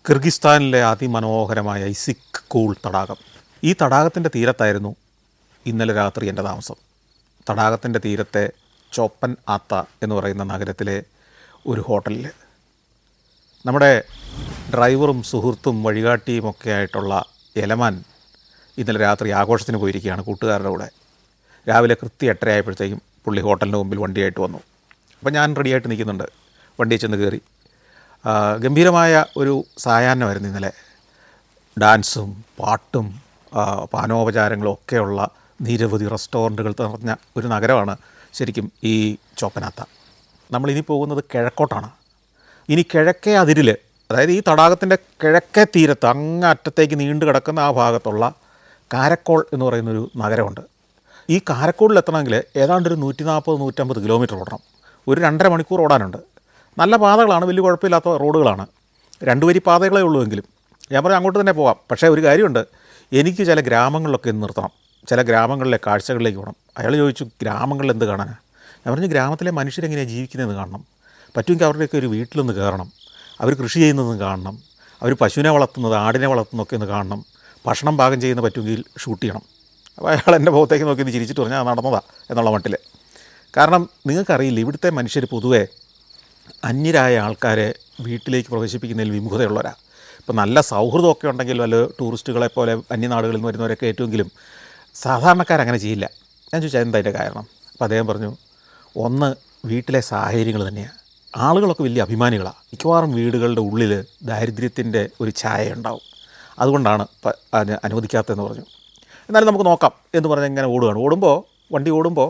കിർഗിസ്ഥാനിലെ അതിമനോഹരമായ ഇസിക് കൂൾ തടാകം. ഈ തടാകത്തിൻ്റെ തീരത്തായിരുന്നു ഇന്നലെ രാത്രി എൻ്റെ താമസം. തടാകത്തിൻ്റെ തീരത്തെ ചോപ്പൻ ആത്ത എന്ന് പറയുന്ന നഗരത്തിലെ ഒരു ഹോട്ടലിൽ നമ്മുടെ ഡ്രൈവറും സുഹൃത്തും വഴികാട്ടിയും ഒക്കെ ആയിട്ടുള്ള യലമാൻ ഇന്നലെ രാത്രി ആഘോഷത്തിന് പോയിരിക്കുകയാണ് കൂട്ടുകാരുടെ കൂടെ. രാവിലെ കൃത്യം 8:30 ആയപ്പോഴത്തേക്കും പുള്ളി ഹോട്ടലിൻ്റെ മുമ്പിൽ വണ്ടിയായിട്ട് വന്നു. അപ്പോൾ ഞാൻ റെഡിയായിട്ട് നിൽക്കുന്നുണ്ട്. വണ്ടിയിൽ ചെന്ന് കയറി. ഗംഭീരമായ ഒരു സായാഹ്നമായിരുന്നു ഇന്നലെ. ഡാൻസും പാട്ടും പാനോപചാരങ്ങളും ഒക്കെയുള്ള നിരവധി റെസ്റ്റോറൻറ്റുകൾ നിറഞ്ഞ ഒരു നഗരമാണ് ശരിക്കും ഈ ചോപ്പനാത്ത. നമ്മളിനി പോകുന്നത് കിഴക്കോട്ടാണ്. ഇനി കിഴക്കേ അതിരിൽ, അതായത് ഈ തടാകത്തിൻ്റെ കിഴക്കേ തീരത്ത് അങ്ങ് അറ്റത്തേക്ക് നീണ്ടു കിടക്കുന്ന ആ ഭാഗത്തുള്ള കാരക്കോൾ എന്ന് പറയുന്നൊരു നഗരമുണ്ട്. ഈ കാരക്കോളിൽ എത്തണമെങ്കിൽ ഏതാണ്ടൊരു 140-150 കിലോമീറ്റർ ഓടണം. ഒരു 2.5 മണിക്കൂർ ഓടാനുണ്ട്. നല്ല പാതകളാണ്, വലിയ കുഴപ്പമില്ലാത്ത റോഡുകളാണ്. 2 വരി പാതകളേ ഉള്ളൂ എങ്കിലും ഞാൻ പറഞ്ഞാൽ അങ്ങോട്ട് തന്നെ പോകാം. പക്ഷേ ഒരു കാര്യമുണ്ട്, എനിക്ക് ചില ഗ്രാമങ്ങളിലൊക്കെ ഒന്ന് നിർത്തണം, ചില ഗ്രാമങ്ങളിലെ കാഴ്ചകളിലേക്ക് പോകണം. അയാൾ ചോദിച്ചു, ഗ്രാമങ്ങളിൽ എന്ത് കാണാനാണ്? ഞാൻ പറഞ്ഞു, ഗ്രാമത്തിലെ മനുഷ്യരെങ്ങനെയാണ് ജീവിക്കുന്നതെന്ന് കാണണം. പറ്റുമെങ്കിൽ അവരുടെയൊക്കെ ഒരു വീട്ടിലൊന്ന് കയറണം, അവർ കൃഷി ചെയ്യുന്നതും കാണണം, അവർ പശുവിനെ വളർത്തുന്നത് ആടിനെ വളർത്തുന്നതൊക്കെ ഒന്ന് കാണണം, ഭക്ഷണം പാകം ചെയ്യുന്ന പറ്റുമെങ്കിൽ ഷൂട്ട് ചെയ്യണം. അപ്പോൾ അയാൾ എൻ്റെ മുഖത്തേക്ക് നോക്കി ഒന്ന് ചിരിച്ചിട്ട് പറഞ്ഞാൽ നടന്നതാണ് എന്നുള്ള മട്ടിൽ. കാരണം നിങ്ങൾക്കറിയില്ല, ഇവിടുത്തെ മനുഷ്യർ പൊതുവേ അന്യരായ ആൾക്കാരെ വീട്ടിലേക്ക് പ്രവേശിപ്പിക്കുന്നതിൽ വിമുഖതയുള്ളവരാണ്. ഇപ്പോൾ നല്ല സൗഹൃദമൊക്കെ ഉണ്ടെങ്കിൽ വല്ല ടൂറിസ്റ്റുകളെ പോലെ അന്യനാടുകളിൽ നിന്ന് വരുന്നവരൊക്കെ ഏറ്റവുമെങ്കിലും സാധാരണക്കാരങ്ങനെ ചെയ്യില്ല. ഞാൻ ചോദിച്ചാൽ എന്താ അതിൻ്റെ കാരണം? അപ്പോൾ അദ്ദേഹം പറഞ്ഞു, ഒന്ന് വീട്ടിലെ സാഹചര്യങ്ങൾ തന്നെയാണ്. ആളുകളൊക്കെ വലിയ അഭിമാനികളാണ്. മിക്കവാറും വീടുകളുടെ ഉള്ളിൽ ദാരിദ്ര്യത്തിൻ്റെ ഒരു ഛായ ഉണ്ടാവും. അതുകൊണ്ടാണ് അനുവദിക്കാത്തതെന്ന് പറഞ്ഞു. എന്നാലും നമുക്ക് നോക്കാം എന്ന് പറഞ്ഞ് ഇങ്ങനെ ഓടുകയാണ്. വണ്ടി ഓടുമ്പോൾ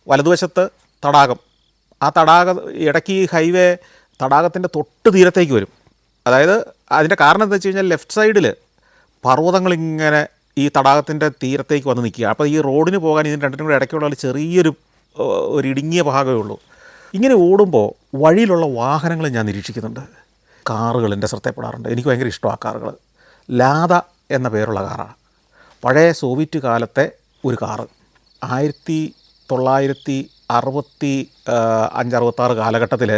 വലതുവശത്ത് തടാകം. ആ ഇടയ്ക്ക് ഈ ഹൈവേ തടാകത്തിൻ്റെ തൊട്ട് തീരത്തേക്ക് വരും. അതായത് അതിൻ്റെ കാരണം എന്താ വെച്ച് കഴിഞ്ഞാൽ ലെഫ്റ്റ് സൈഡിൽ പർവ്വതങ്ങളിങ്ങനെ ഈ തടാകത്തിൻ്റെ തീരത്തേക്ക് വന്ന് നിൽക്കുക. അപ്പോൾ ഈ റോഡിന് പോകാൻ ഇതിന് രണ്ടിനും കൂടെ ഇടയ്ക്കുള്ള ചെറിയൊരു ഇടുങ്ങിയ ഭാഗമേ ഉള്ളൂ. ഇങ്ങനെ ഓടുമ്പോൾ വഴിയിലുള്ള വാഹനങ്ങൾ ഞാൻ നിരീക്ഷിക്കുന്നുണ്ട്. കാറുകൾ എൻ്റെ ശ്രദ്ധപ്പെടാറുണ്ട്. എനിക്ക് ഭയങ്കര ഇഷ്ടമാണ് കാറുകൾ. ലാദ എന്ന പേരുള്ള കാറാണ്. പഴയ സോവിയറ്റ് കാലത്തെ ഒരു കാറ്. 1965-66 കാലഘട്ടത്തിൽ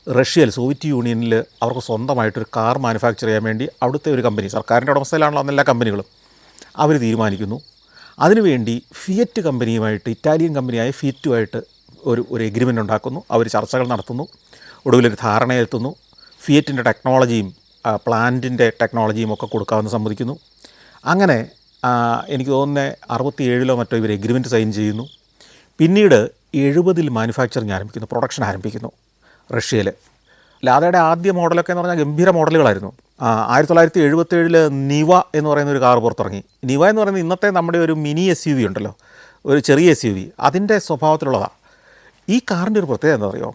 റഷ്യയിൽ, സോവിയറ്റ് യൂണിയനിൽ അവർക്ക് സ്വന്തമായിട്ടൊരു കാർ മാനുഫാക്ചർ ചെയ്യാൻ വേണ്ടി അവിടുത്തെ ഒരു കമ്പനി, സർക്കാരിൻ്റെ ഉടമസ്ഥയിലാണല്ലോ അന്നെല്ലാ കമ്പനികളും, അവർ തീരുമാനിക്കുന്നു. അതിനുവേണ്ടി ഫിയറ്റ് കമ്പനിയുമായിട്ട്, ഇറ്റാലിയൻ കമ്പനിയായ ഫിയറ്റുമായിട്ട് ഒരു എഗ്രിമെൻ്റ് ഉണ്ടാക്കുന്നു. അവർ ചർച്ചകൾ നടത്തുന്നു. ഒടുവിലൊരു ധാരണയെത്തുന്നു. ഫിയറ്റിൻ്റെ ടെക്നോളജിയും പ്ലാന്റിൻ്റെ ടെക്നോളജിയും ഒക്കെ കൊടുക്കാമെന്ന് സമ്മതിക്കുന്നു. അങ്ങനെ എനിക്ക് തോന്നുന്നത് 67 മറ്റോ ഇവർ എഗ്രിമെൻറ്റ് സൈൻ ചെയ്യുന്നു. പിന്നീട് 70 മാനുഫാക്ചറിങ് ആരംഭിക്കുന്നു, പ്രൊഡക്ഷൻ ആരംഭിക്കുന്നു റഷ്യയിൽ. ലാദയുടെ ആദ്യ മോഡലൊക്കെ എന്ന് പറഞ്ഞാൽ ഗംഭീര മോഡലുകളായിരുന്നു. 1977 നിവ എന്ന് പറയുന്ന ഒരു കാർ പുറത്തിറങ്ങി. നിവ എന്ന് പറയുന്നത് ഇന്നത്തെ നമ്മുടെ ഒരു മിനി SUV ഉണ്ടല്ലോ, ഒരു ചെറിയ SUV, അതിൻ്റെ സ്വഭാവത്തിലുള്ളതാണ്. ഈ കാറിൻ്റെ ഒരു പ്രത്യേകത എന്താ പറയുക,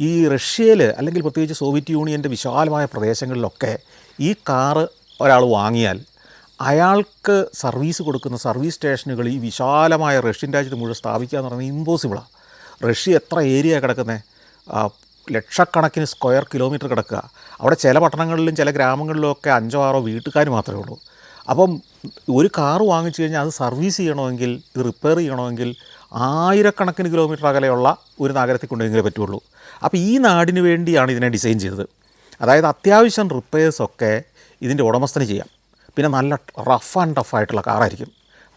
ഈ റഷ്യയിൽ അല്ലെങ്കിൽ പ്രത്യേകിച്ച് സോവിയറ്റ് യൂണിയൻ്റെ വിശാലമായ പ്രദേശങ്ങളിലൊക്കെ ഈ കാറ് ഒരാൾ വാങ്ങിയാൽ അയാൾക്ക് സർവീസ് കൊടുക്കുന്ന സർവീസ് സ്റ്റേഷനുകൾ ഈ വിശാലമായ റഷ്യൻ രാജ്യത്ത് മുഴുവൻ സ്ഥാപിക്കുക എന്ന് പറയുന്നത് ഇമ്പോസിബിളാണ്. റഷ്യ എത്ര ഏരിയ കിടക്കുന്നത്, ലക്ഷക്കണക്കിന് സ്ക്വയർ കിലോമീറ്റർ കിടക്കുക. അവിടെ ചില പട്ടണങ്ങളിലും ചില ഗ്രാമങ്ങളിലും ഒക്കെ 5-6 വീട്ടുകാർ മാത്രമേ ഉള്ളൂ. അപ്പം ഒരു കാറ് വാങ്ങിച്ചു കഴിഞ്ഞാൽ അത് സർവീസ് ചെയ്യണമെങ്കിൽ, ഇത് റിപ്പയർ ചെയ്യണമെങ്കിൽ ആയിരക്കണക്കിന് കിലോമീറ്റർ അകലെയുള്ള ഒരു നഗരത്തിൽ കൊണ്ടുവന്നെങ്കിലേ പറ്റുള്ളൂ. അപ്പോൾ ഈ നാടിന് വേണ്ടിയാണ് ഇതിനെ ഡിസൈൻ ചെയ്തത്. അതായത് അത്യാവശ്യം റിപ്പയേഴ്സൊക്കെ ഇതിൻ്റെ ഉടമസ്ഥന് ചെയ്യാം. പിന്നെ നല്ല റഫ് ആൻഡ് ടഫ് ആയിട്ടുള്ള കാറായിരിക്കും.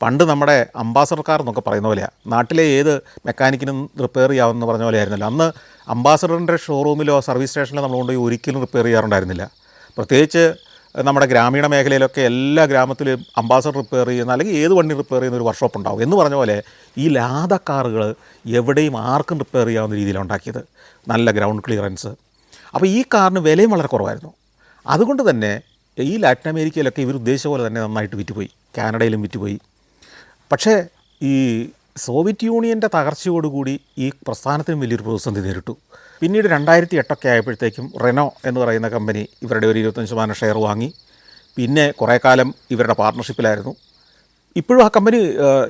പണ്ട് നമ്മുടെ അംബാസഡർ കാർ എന്നൊക്കെ പറയുന്ന പോലെയാണ്. നാട്ടിലെ ഏത് മെക്കാനിക്കിനും റിപ്പയർ ചെയ്യാമെന്ന് പറഞ്ഞ പോലെ ആയിരുന്നല്ലോ. അന്ന് അംബാസഡറിൻ്റെ ഷോറൂമിലോ സർവീസ് സ്റ്റേഷനിലോ നമ്മൾ കൊണ്ടുപോയി ഒരിക്കലും റിപ്പയർ ചെയ്യാറുണ്ടായിരുന്നില്ല. പ്രത്യേകിച്ച് നമ്മുടെ ഗ്രാമീണ മേഖലയിലൊക്കെ എല്ലാ ഗ്രാമത്തിലും അംബാസഡർ റിപ്പയർ ചെയ്യുന്ന, അല്ലെങ്കിൽ ഏത് വണ്ടി റിപ്പയർ ചെയ്യുന്ന ഒരു വർക്ക്ഷോപ്പ് ഉണ്ടാവും. എന്ന് പറഞ്ഞ പോലെ ഈ ലാദ കാറുകൾ എവിടെയും ആർക്കും റിപ്പയർ ചെയ്യാവുന്ന രീതിയിലാണ് ഉണ്ടാക്കിയത്. നല്ല ഗ്രൗണ്ട് ക്ലിയറൻസ്. അപ്പോൾ ഈ കാറിന് വിലയും വളരെ കുറവായിരുന്നു. അതുകൊണ്ട് തന്നെ ഈ ലാറ്റിൻ അമേരിക്കയിലൊക്കെ ഇവർ ഉദ്ദേശിച്ച പോലെ തന്നെ നന്നായിട്ട് വിറ്റുപോയി. കാനഡയിലും വിറ്റുപോയി. പക്ഷേ ഈ സോവിയറ്റ് യൂണിയൻ്റെ തകർച്ചയോടുകൂടി ഈ പ്രസ്ഥാനത്തിനും വലിയൊരു പ്രതിസന്ധി നേരിട്ടു. പിന്നീട് 2008 ആയപ്പോഴത്തേക്കും റെനോ എന്ന് പറയുന്ന കമ്പനി ഇവരുടെ ഒരു 25% ഷെയർ വാങ്ങി. പിന്നെ കുറേ കാലം ഇവരുടെ പാർട്ട്ണർഷിപ്പിലായിരുന്നു. ഇപ്പോഴും ആ കമ്പനി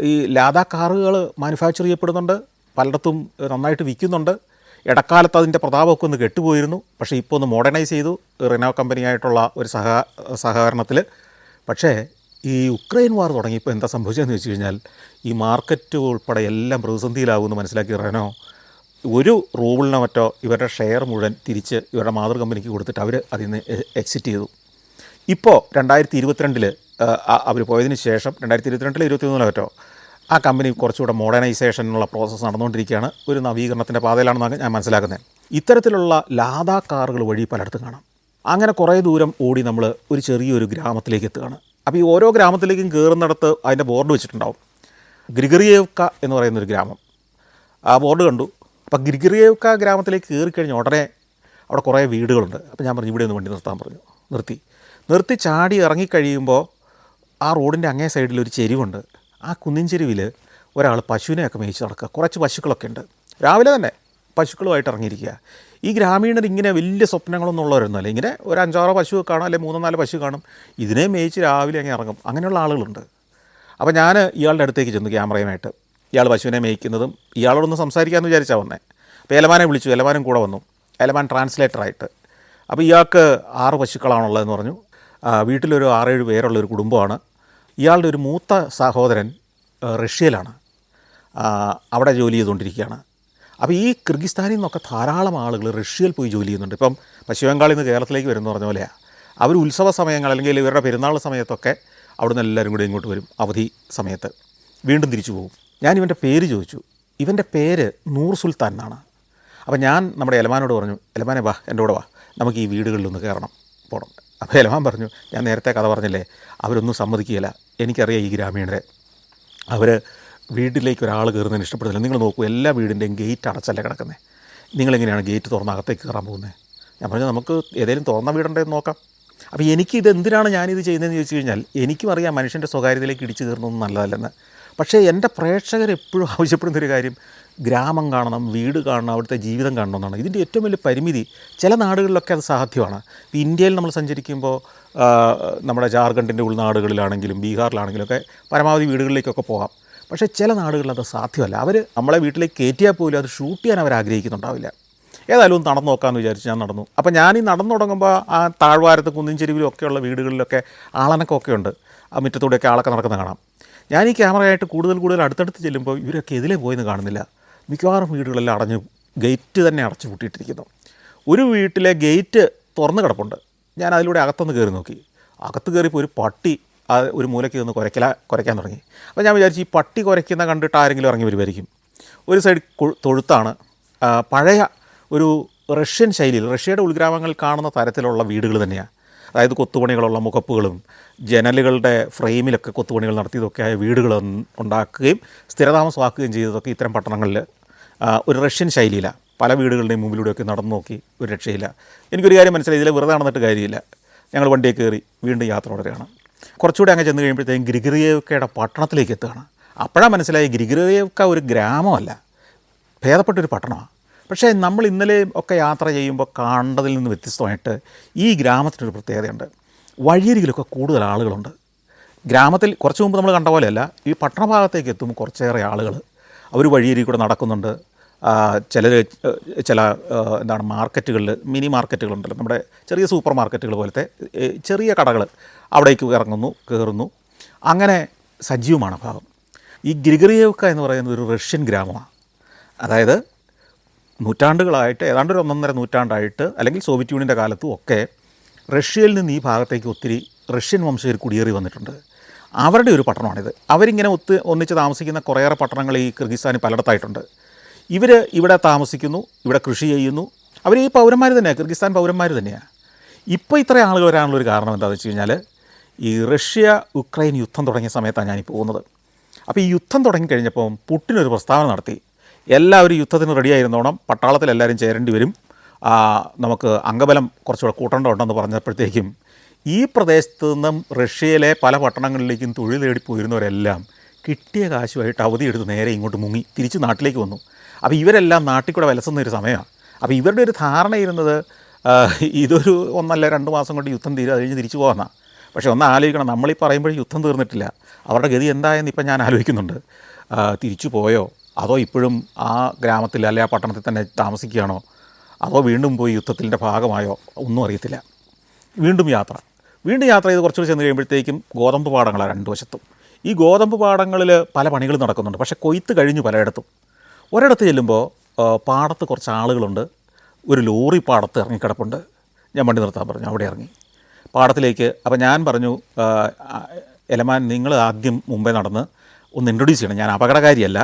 ഈ ലാദ കാറുകൾ മാനുഫാക്ചർ ചെയ്യപ്പെടുന്നുണ്ട്, പലയിടത്തും നന്നായിട്ട് വിൽക്കുന്നുണ്ട്. ഇടക്കാലത്ത് അതിൻ്റെ പ്രതാപമൊക്കെ ഒന്ന് കെട്ടുപോയിരുന്നു. പക്ഷേ ഇപ്പോൾ ഒന്ന് മോഡേണൈസ് ചെയ്തു റെനോ കമ്പനിയായിട്ടുള്ള ഒരു സഹകരണത്തിൽ. പക്ഷേ ഈ യുക്രൈൻ വാർ തുടങ്ങിയപ്പോൾ എന്താ സംഭവിച്ചതെന്ന് വെച്ച് കഴിഞ്ഞാൽ ഈ മാർക്കറ്റ് ഉൾപ്പെടെ എല്ലാം പ്രതിസന്ധിയിലാകുമെന്ന് മനസ്സിലാക്കി റെനോ ഒരു റൂബിളിനോ മറ്റോ ഇവരുടെ ഷെയർ മുഴുവൻ തിരിച്ച് ഇവരുടെ മാതൃ കമ്പനിക്ക് കൊടുത്തിട്ട് അവർ അതിൽ നിന്ന് എക്സിറ്റ് ചെയ്തു. ഇപ്പോൾ 2022 അവർ പോയതിന് ശേഷം 2022 2023 പറ്റോ ആ കമ്പനി കുറച്ചുകൂടെ മോഡേണൈസേഷനുള്ള പ്രോസസ്സ് നടന്നുകൊണ്ടിരിക്കുകയാണ്. ഒരു നവീകരണത്തിൻ്റെ പാതയിലാണെന്നാണ് ഞാൻ മനസ്സിലാക്കുന്നത്. ഇത്തരത്തിലുള്ള ലാദാ കാറുകൾ വഴി പലയിടത്തും കാണാം. അങ്ങനെ കുറേ ദൂരം ഓടി നമ്മൾ ഒരു ചെറിയൊരു ഗ്രാമത്തിലേക്ക് എത്തുകയാണ്. അപ്പോൾ ഈ ഓരോ ഗ്രാമത്തിലേക്കും കയറുന്നിടത്ത് അതിൻ്റെ ബോർഡ് വെച്ചിട്ടുണ്ടാവും. ഗ്രിഗറിയേവ്ക എന്ന് പറയുന്നൊരു ഗ്രാമം. ആ ബോർഡ് കണ്ടു. അപ്പോൾ ഗ്രിഗറിയേവ്ക ഗ്രാമത്തിലേക്ക് കയറിക്കഴിഞ്ഞ ഉടനെ അവിടെ കുറേ വീടുകളുണ്ട്. അപ്പോൾ ഞാൻ പറഞ്ഞു ഇവിടെ ഒന്ന് വണ്ടി നിർത്താൻ പറഞ്ഞു. നിർത്തി ചാടി ഇറങ്ങിക്കഴിയുമ്പോൾ ആ റോഡിൻ്റെ അങ്ങേ സൈഡിൽ ഒരു ചെരിവുണ്ട്. ആ കുന്നിൻ ചെരുവിൽ ഒരാൾ പശുവിനെയൊക്കെ മേയിച്ച് നടക്കുക. കുറച്ച് പശുക്കളൊക്കെ ഉണ്ട്. രാവിലെ തന്നെ പശുക്കളുമായിട്ട് ഇറങ്ങിയിരിക്കുക. ഈ ഗ്രാമീണർ ഇങ്ങനെ വലിയ സ്വപ്നങ്ങളൊന്നും ഉള്ളവരൊന്നുമല്ല. ഇങ്ങനെ ഒരു 5-6 പശു കാണും, അല്ലെങ്കിൽ 3-4 പശു കാണും. ഇതിനെ മേയിച്ച് രാവിലെ അങ്ങ് ഇറങ്ങും. അങ്ങനെയുള്ള ആളുകളുണ്ട്. അപ്പോൾ ഞാൻ ഇയാളുടെ അടുത്തേക്ക് ചെന്നു ക്യാമറയുമായിട്ട്. ഇയാൾ പശുവിനെ മേയിക്കുന്നതും ഇയാളോടൊന്ന് സംസാരിക്കാമെന്ന് വിചാരിച്ചാൽ വന്നേ. അപ്പോൾ എലമാനെ വിളിച്ചു. എലമാനും കൂടെ വന്നു. എലമാൻ ട്രാൻസ്ലേറ്ററായിട്ട്. അപ്പോൾ ഇയാൾക്ക് 6 പശുക്കളാണുള്ളതെന്ന് പറഞ്ഞു. വീട്ടിലൊരു 6-7 പേരുള്ളൊരു കുടുംബമാണ്. ഇയാളുടെ ഒരു മൂത്ത സഹോദരൻ റഷ്യയിലാണ്, അവിടെ ജോലി ചെയ്തുകൊണ്ടിരിക്കുകയാണ്. അപ്പോൾ ഈ കിർഗിസ്ഥാനിൽ നിന്നൊക്കെ ധാരാളം ആളുകൾ റഷ്യയിൽ പോയി ജോലി ചെയ്യുന്നുണ്ട്. ഇപ്പം പശ്ചിമ ബംഗാളിൽ നിന്ന് കേരളത്തിലേക്ക് വരുമെന്ന് പറഞ്ഞ പോലെയാണ്. അവർ ഉത്സവ സമയങ്ങൾ അല്ലെങ്കിൽ ഇവരുടെ പെരുന്നാൾ സമയത്തൊക്കെ അവിടുന്ന് എല്ലാവരും കൂടി ഇങ്ങോട്ട് വരും. അവധി സമയത്ത് വീണ്ടും തിരിച്ചു പോകും. ഞാൻ ഇവൻ്റെ പേര് ചോദിച്ചു. ഇവൻ്റെ പേര് നൂർ സുൽത്താൻ എന്നാണ്. അപ്പോൾ ഞാൻ നമ്മുടെ എലമാനോട് പറഞ്ഞു, എലമാനെ വാ, എൻ്റെ കൂടെ വാ, നമുക്ക് ഈ വീടുകളിലൊന്ന് കയറണം, പോകണം. അപ്പോൾ എലമാൻ പറഞ്ഞു, ഞാൻ നേരത്തെ കഥ പറഞ്ഞില്ലേ, അവരൊന്നും സമ്മതിക്കുകയില്ല. എനിക്കറിയാം ഈ ഗ്രാമീണരെ, അവർ വീട്ടിലേക്ക് ഒരാൾ കയറുന്നതിന് ഇഷ്ടപ്പെടുന്നില്ല. നിങ്ങൾ നോക്കൂ, എല്ലാ വീടിൻ്റെയും ഗേറ്റ് അടച്ചല്ലേ കിടക്കുന്നത്. നിങ്ങളെങ്ങനെയാണ് ഗേറ്റ് തുറന്ന് അകത്തേക്ക് കയറാൻ പോകുന്നത്? ഞാൻ പറഞ്ഞു, നമുക്ക് ഏതെങ്കിലും തുറന്ന വീടുണ്ടെന്ന് നോക്കാം. അപ്പോൾ എനിക്കിത് എന്തിനാണ് ഞാനിത് ചെയ്യുന്നതെന്ന് ചോദിച്ചു കഴിഞ്ഞാൽ, എനിക്കും അറിയാം മനുഷ്യൻ്റെ സ്വകാര്യതയിലേക്ക് ഇടിച്ചു കയറുന്നതൊന്നും നല്ലതല്ലെന്ന്. പക്ഷേ എൻ്റെ പ്രേക്ഷകർ എപ്പോഴും ആവശ്യപ്പെടുന്നൊരു കാര്യം ഗ്രാമം കാണണം, വീട് കാണണം, അവിടുത്തെ ജീവിതം കാണണമെന്നാണ്. ഇതിൻ്റെ ഏറ്റവും വലിയ പരിമിതി ചില നാടുകളിലൊക്കെ അത് സാധ്യമാണ്. ഇന്ത്യയിൽ നമ്മൾ സഞ്ചരിക്കുമ്പോൾ നമ്മുടെ ജാർഖണ്ഡിൻ്റെ ഉൾനാടുകളിലാണെങ്കിലും ബീഹാറിലാണെങ്കിലും ഒക്കെ പരമാവധി വീടുകളിലേക്കൊക്കെ പോകാം. പക്ഷേ ചില നാടുകളിൽ അത് സാധ്യമല്ല. അവർ നമ്മളെ വീട്ടിലേക്ക് കയറ്റിയാൽ പോലും അത് ഷൂട്ട് ചെയ്യാൻ അവർ ആഗ്രഹിക്കുന്നുണ്ടാവില്ല. ഏതായാലും നടന്നു നോക്കാമെന്ന് വിചാരിച്ച് ഞാൻ നടന്നു. അപ്പോൾ ഞാനീ നടന്നു തുടങ്ങുമ്പോൾ ആ താഴ്വാരത്ത് കുന്നിൻ ചെരുവിലും ഒക്കെയുള്ള വീടുകളിലൊക്കെ ആളനക്കൊക്കെ ഉണ്ട്. ആ മുറ്റത്തൂടെയൊക്കെ ആളൊക്കെ നടക്കുന്ന കാണാം. ഞാൻ ഈ ക്യാമറയായിട്ട് കൂടുതൽ അടുത്തടുത്ത് ചെല്ലുമ്പോൾ ഇവരൊക്കെ ഇതിലേ പോയെന്ന് കാണുന്നില്ല. മിക്കവാറും വീടുകളെല്ലാം അടഞ്ഞു, ഗേറ്റ് തന്നെ അടച്ചു പൂട്ടിയിട്ടിരിക്കുന്നു. ഒരു വീട്ടിലെ ഗേറ്റ് തുറന്ന് കിടപ്പുണ്ട്. ഞാൻ അതിലൂടെ അകത്തൊന്ന് കയറി നോക്കി. അകത്ത് കയറിയപ്പോൾ ഒരു പട്ടി ഒരു മൂലയ്ക്ക് നിന്ന് കുരയ്ക്കാൻ തുടങ്ങി. അപ്പോൾ ഞാൻ വിചാരിച്ചു ഈ പട്ടി കുരയ്ക്കുന്ന കണ്ടിട്ട് ആരെങ്കിലും ഇറങ്ങി വരുമായിരിക്കും. ഒരു സൈഡ് തൊഴുത്താണ്. പഴയ ഒരു റഷ്യൻ ശൈലിയിൽ, റഷ്യയുടെ ഉൾഗ്രാമങ്ങളിൽ കാണുന്ന തരത്തിലുള്ള വീടുകൾ തന്നെയാണ്. അതായത് കൊത്തുപണികളുള്ള മുഖപ്പുകളും ജനലുകളുടെ ഫ്രെയിമിലൊക്കെ കൊത്തുപണികൾ നടത്തിയതൊക്കെ ആയ വീടുകൾ ഉണ്ടാക്കുകയും സ്ഥിരതാമസമാക്കുകയും ചെയ്തതൊക്കെ ഇത്തരം പട്ടണങ്ങളിൽ ഒരു റഷ്യൻ ശൈലിയിലാണ്. പല വീടുകളുടെയും മുമ്പിലൂടെയൊക്കെ നടന്നു നോക്കി, ഒരു രക്ഷയില്ല. എനിക്കൊരു കാര്യം മനസ്സിലായി, ഇതിൽ വെറുതെ നടന്നിട്ട് കാര്യമില്ല. ഞങ്ങൾ വണ്ടിയെ കയറി വീണ്ടും യാത്ര തുടരുകയാണ്. കുറച്ചുകൂടെ അങ്ങ് ചെന്ന് കഴിയുമ്പോഴത്തേക്കും ഗ്രിഗറിയേവ്കയുടെ പട്ടണത്തിലേക്ക് എത്തുകയാണ്. അപ്പോഴാണ് മനസ്സിലായി ഗ്രിഗറിയേവ്ക ഒരു ഗ്രാമമല്ല, ഭേദപ്പെട്ടൊരു പട്ടണമാണ്. പക്ഷേ നമ്മൾ ഇന്നലെ ഒക്കെ യാത്ര ചെയ്യുമ്പോൾ കണ്ടതിൽ നിന്ന് വ്യത്യസ്തമായിട്ട് ഈ ഗ്രാമത്തിനൊരു പ്രത്യേകതയുണ്ട്. വഴിയരികിലൊക്കെ കൂടുതൽ ആളുകളുണ്ട്. ഗ്രാമത്തിൽ കുറച്ച് മുമ്പ് നമ്മൾ കണ്ട പോലെയല്ല, ഈ പട്ടണഭാഗത്തേക്ക് എത്തുമ്പോൾ കുറച്ചേറെ ആളുകൾ അവർ വഴിയരികിൽ കൂടെ നടക്കുന്നുണ്ട്. ചില എന്താണ് മാർക്കറ്റുകളിൽ, മിനി മാർക്കറ്റുകളുണ്ടല്ലോ, നമ്മുടെ ചെറിയ സൂപ്പർ മാർക്കറ്റുകൾ പോലത്തെ ചെറിയ കടകൾ, അവിടേക്ക് ഇറങ്ങുന്നു, കയറുന്നു. അങ്ങനെ സജീവമാണ് ഭാഗം. ഈ ഗ്രിഗറിയേവ്ക എന്ന് പറയുന്നത് ഒരു റഷ്യൻ ഗ്രാമമാണ്. അതായത് നൂറ്റാണ്ടുകളായിട്ട്, ഏതാണ്ട് ഒരു 1.5 നൂറ്റാണ്ടായിട്ട്, അല്ലെങ്കിൽ സോവിയറ്റ് യൂണിയൻ്റെ കാലത്തും ഒക്കെ റഷ്യയിൽ നിന്ന് ഈ ഭാഗത്തേക്ക് ഒത്തിരി റഷ്യൻ വംശജർ കുടിയേറി വന്നിട്ടുണ്ട്. അവരുടെ ഒരു പട്ടണമാണിത്. അവരിങ്ങനെ ഒന്നിച്ച് താമസിക്കുന്ന കുറേയേറെ പട്ടണങ്ങൾ ഈ കിർഗിസ്ഥാനിൽ പലയിടത്തായിട്ടുണ്ട്. ഇവർ ഇവിടെ താമസിക്കുന്നു, ഇവിടെ കൃഷി ചെയ്യുന്നു. അവർ ഈ പൗരന്മാർ തന്നെയാണ്, കിർഗിസ്ഥാൻ പൗരന്മാർ തന്നെയാണ്. ഇപ്പോൾ ഇത്ര ആളുകൾ വരാനുള്ളൊരു കാരണം എന്താണെന്ന് വെച്ച് കഴിഞ്ഞാൽ, ഈ റഷ്യ യുക്രൈൻ യുദ്ധം തുടങ്ങിയ സമയത്താണ് ഞാനീ പോകുന്നത്. അപ്പോൾ ഈ യുദ്ധം തുടങ്ങിക്കഴിഞ്ഞപ്പം പുട്ടിനൊരു പ്രസ്താവന നടത്തി. എല്ലാവരും യുദ്ധത്തിന് റെഡിയായിരുന്നോണം, പട്ടാളത്തിൽ എല്ലാവരും ചേരേണ്ടി വരും, നമുക്ക് അംഗബലം കുറച്ചുകൂടെ കൂട്ടേണ്ടതുണ്ടെന്ന് പറഞ്ഞപ്പോഴത്തേക്കും ഈ പ്രദേശത്ത് നിന്നും റഷ്യയിലെ പല പട്ടണങ്ങളിലേക്കും തൊഴിൽ തേടിപ്പോയിരുന്നവരെല്ലാം കിട്ടിയ കാശുമായിട്ട് അവധിയെടുത്ത് നേരെ ഇങ്ങോട്ട് മുങ്ങി തിരിച്ച് നാട്ടിലേക്ക് വന്നു. അപ്പോൾ ഇവരെല്ലാം നാട്ടിൽ കൂടെ വിലസുന്നൊരു സമയമാണ്. അപ്പോൾ ഇവരുടെ ഒരു ധാരണ ഇരുന്നത് ഇതൊരു 1-2 മാസം കൊണ്ട് യുദ്ധം തീരും, അത് കഴിഞ്ഞ് തിരിച്ചു പോകാമെന്നാണ്. പക്ഷേ ഒന്ന് ആലോചിക്കണം, നമ്മളീ പറയുമ്പോഴും യുദ്ധം തീർന്നിട്ടില്ല. അവരുടെ ഗതി എന്തായെന്ന് ഇപ്പം ഞാൻ ആലോചിക്കുന്നുണ്ട്. തിരിച്ചു പോയോ, അതോ ഇപ്പോഴും ആ ഗ്രാമത്തിൽ അല്ലെ ആ പട്ടണത്തിൽ തന്നെ താമസിക്കുകയാണോ, അതോ വീണ്ടും പോയി യുദ്ധത്തിൻ്റെ ഭാഗമായോ, ഒന്നും അറിയത്തില്ല. വീണ്ടും യാത്ര ചെയ്ത് കുറച്ചുകൂടി ചെന്ന് കഴിയുമ്പോഴത്തേക്കും ഗോതമ്പ് പാടങ്ങളാണ് 2 വശത്തും. ഈ ഗോതമ്പ് പാടങ്ങളിൽ പല പണികളും നടക്കുന്നുണ്ട്. പക്ഷേ കൊയ്ത്ത് കഴിഞ്ഞു പലയിടത്തും. ഒരിടത്ത് ചെല്ലുമ്പോൾ പാടത്ത് കുറച്ച് ആളുകളുണ്ട്. ഒരു ലോറി പാടത്ത് ഇറങ്ങിക്കിടപ്പുണ്ട്. ഞാൻ വണ്ടി നിർത്താൻ പറഞ്ഞു, അവിടെ ഇറങ്ങി. പാടത്തിലേക്ക്. അപ്പോൾ ഞാൻ പറഞ്ഞു, എലമാൻ നിങ്ങൾ ആദ്യം മുമ്പേ നടന്ന് ഒന്ന് ഇൻട്രൊഡ്യൂസ് ചെയ്യണം, ഞാൻ അപകടകാരിയല്ല,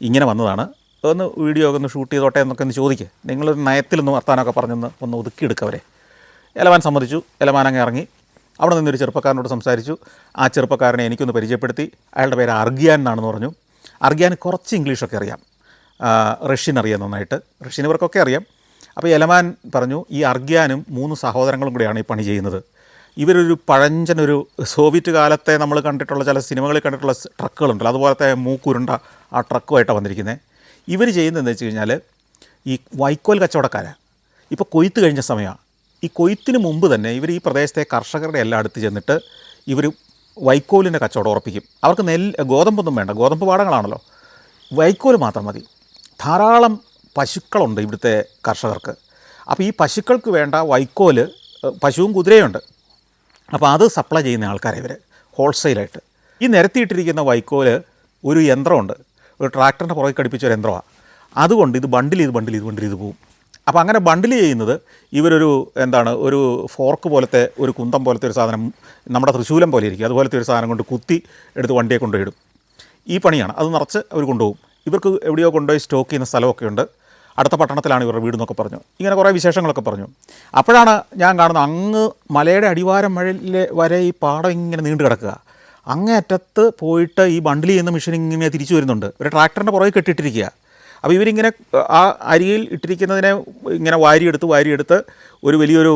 ഇങ്ങനെ വന്നതാണ്, ഒന്ന് വീഡിയോ ഒക്കെ ഒന്ന് ഷൂട്ട് ചെയ്തോട്ടെ എന്നൊക്കെ ഒന്ന് ചോദിക്കുക, നിങ്ങളൊരു നയത്തിലൊന്ന് വർത്താനമൊക്കെ പറഞ്ഞൊന്ന് ഒതുക്കിയെടുക്കവരെ. എലമാൻ സമ്മതിച്ചു. എലമാൻ അങ്ങ് ഇറങ്ങി. അവിടെ നിന്നൊരു ചെറുപ്പക്കാരനോട് സംസാരിച്ചു. ആ ചെറുപ്പക്കാരനെ എനിക്കൊന്ന് പരിചയപ്പെടുത്തി. അയാളുടെ പേര് അർഗ്യാൻ എന്നാണെന്ന് പറഞ്ഞു. അർഗ്യാൻ കുറച്ച് ഇംഗ്ലീഷൊക്കെ അറിയാം, റഷ്യൻ അറിയാം നന്നായിട്ട്, റഷ്യൻ ഇവർക്കൊക്കെ അറിയാം. അപ്പോൾ എലമാൻ പറഞ്ഞു, ഈ അർഗ്യാനും 3 സഹോദരങ്ങളും കൂടെയാണ് ഈ പണി ചെയ്യുന്നത്. ഇവരൊരു പഴഞ്ചനൊരു സോവിയറ്റ് കാലത്തെ നമ്മൾ കണ്ടിട്ടുള്ള ചില സിനിമകളിൽ കണ്ടിട്ടുള്ള ട്രക്കുകളുണ്ടല്ലോ, അതുപോലത്തെ മൂക്കുരുണ്ട ആ ട്രക്കുമായിട്ടാണ് വന്നിരിക്കുന്നത്. ഇവർ ചെയ്യുന്നതെന്ന് വെച്ച് കഴിഞ്ഞാൽ ഈ വൈക്കോൽ കച്ചവടക്കാരാണ്. ഇപ്പോൾ കൊയ്ത്ത് കഴിഞ്ഞ സമയമാണ്. ഈ കൊയ്ത്തിന് മുമ്പ് തന്നെ ഇവർ ഈ പ്രദേശത്തെ കർഷകരുടെ എല്ലാം അടുത്ത് ചെന്നിട്ട് ഇവർ വൈക്കോലിൻ്റെ കച്ചവടം ഉറപ്പിക്കും. അവർക്ക് ഗോതമ്പൊന്നും വേണ്ട, ഗോതമ്പ് പാടങ്ങളാണല്ലോ, വൈക്കോൽ മാത്രം മതി. ധാരാളം പശുക്കളുണ്ട് ഇവിടുത്തെ കർഷകർക്ക്. അപ്പോൾ ഈ പശുക്കൾക്ക് വേണ്ട വൈക്കോൽ, പശുവും കുതിരയുണ്ട്, അപ്പോൾ അത് സപ്ലൈ ചെയ്യുന്ന ആൾക്കാരെ ഇവർ ഹോൾസെയിലായിട്ട്. ഈ നിരത്തിയിട്ടിരിക്കുന്ന വൈക്കോൽ ഒരു യന്ത്രമുണ്ട്, ഒരു ട്രാക്ടറിൻ്റെ പുറകെ ഘടിപ്പിച്ച ഒരു യന്ത്രമാണ്. അതുകൊണ്ട് ഇത് ബണ്ടിൽ ചെയ്ത് പോകും. അപ്പോൾ അങ്ങനെ ബണ്ടിൽ ചെയ്യുന്നത് ഇവരൊരു ഒരു ഫോർക്ക് പോലത്തെ ഒരു കുന്തം പോലത്തെ ഒരു സാധനം, നമ്മുടെ തൃശൂലം പോലെ ഇരിക്കും, അതുപോലത്തെ ഒരു സാധനം കൊണ്ട് കുത്തി എടുത്ത് വണ്ടിയെ കൊണ്ടുപോയിടും. ഈ പണിയാണ്. അത് നിറച്ച് അവർ കൊണ്ടുപോകും. ഇവർക്ക് എവിടെയോ കൊണ്ടുപോയി സ്റ്റോക്ക് ചെയ്യുന്ന സ്ഥലമൊക്കെ ഉണ്ട്. അടുത്ത പട്ടണത്തിലാണ് ഇവരുടെ വീടെന്നൊക്കെ പറഞ്ഞു. ഇങ്ങനെ കുറേ വിശേഷങ്ങളൊക്കെ പറഞ്ഞു. അപ്പോഴാണ് ഞാൻ കാണുന്നത്, അങ്ങ് മലയുടെ അടിവാരം വരെ ഈ പാടം ഇങ്ങനെ നീണ്ടു കിടക്കുക. അങ്ങേ അറ്റത്ത് പോയിട്ട് ഈ ബണ്ടിൽ ചെയ്യുന്ന മെഷീൻ ഇങ്ങനെ തിരിച്ചു വരുന്നുണ്ട്. ഒരു ട്രാക്ടറിൻ്റെ പുറകെ കെട്ടിയിട്ടിരിക്കുക. അപ്പോൾ ഇവരിങ്ങനെ ആ അരിയിൽ ഇട്ടിരിക്കുന്നതിനെ ഇങ്ങനെ വാരിയെടുത്ത് ഒരു വലിയൊരു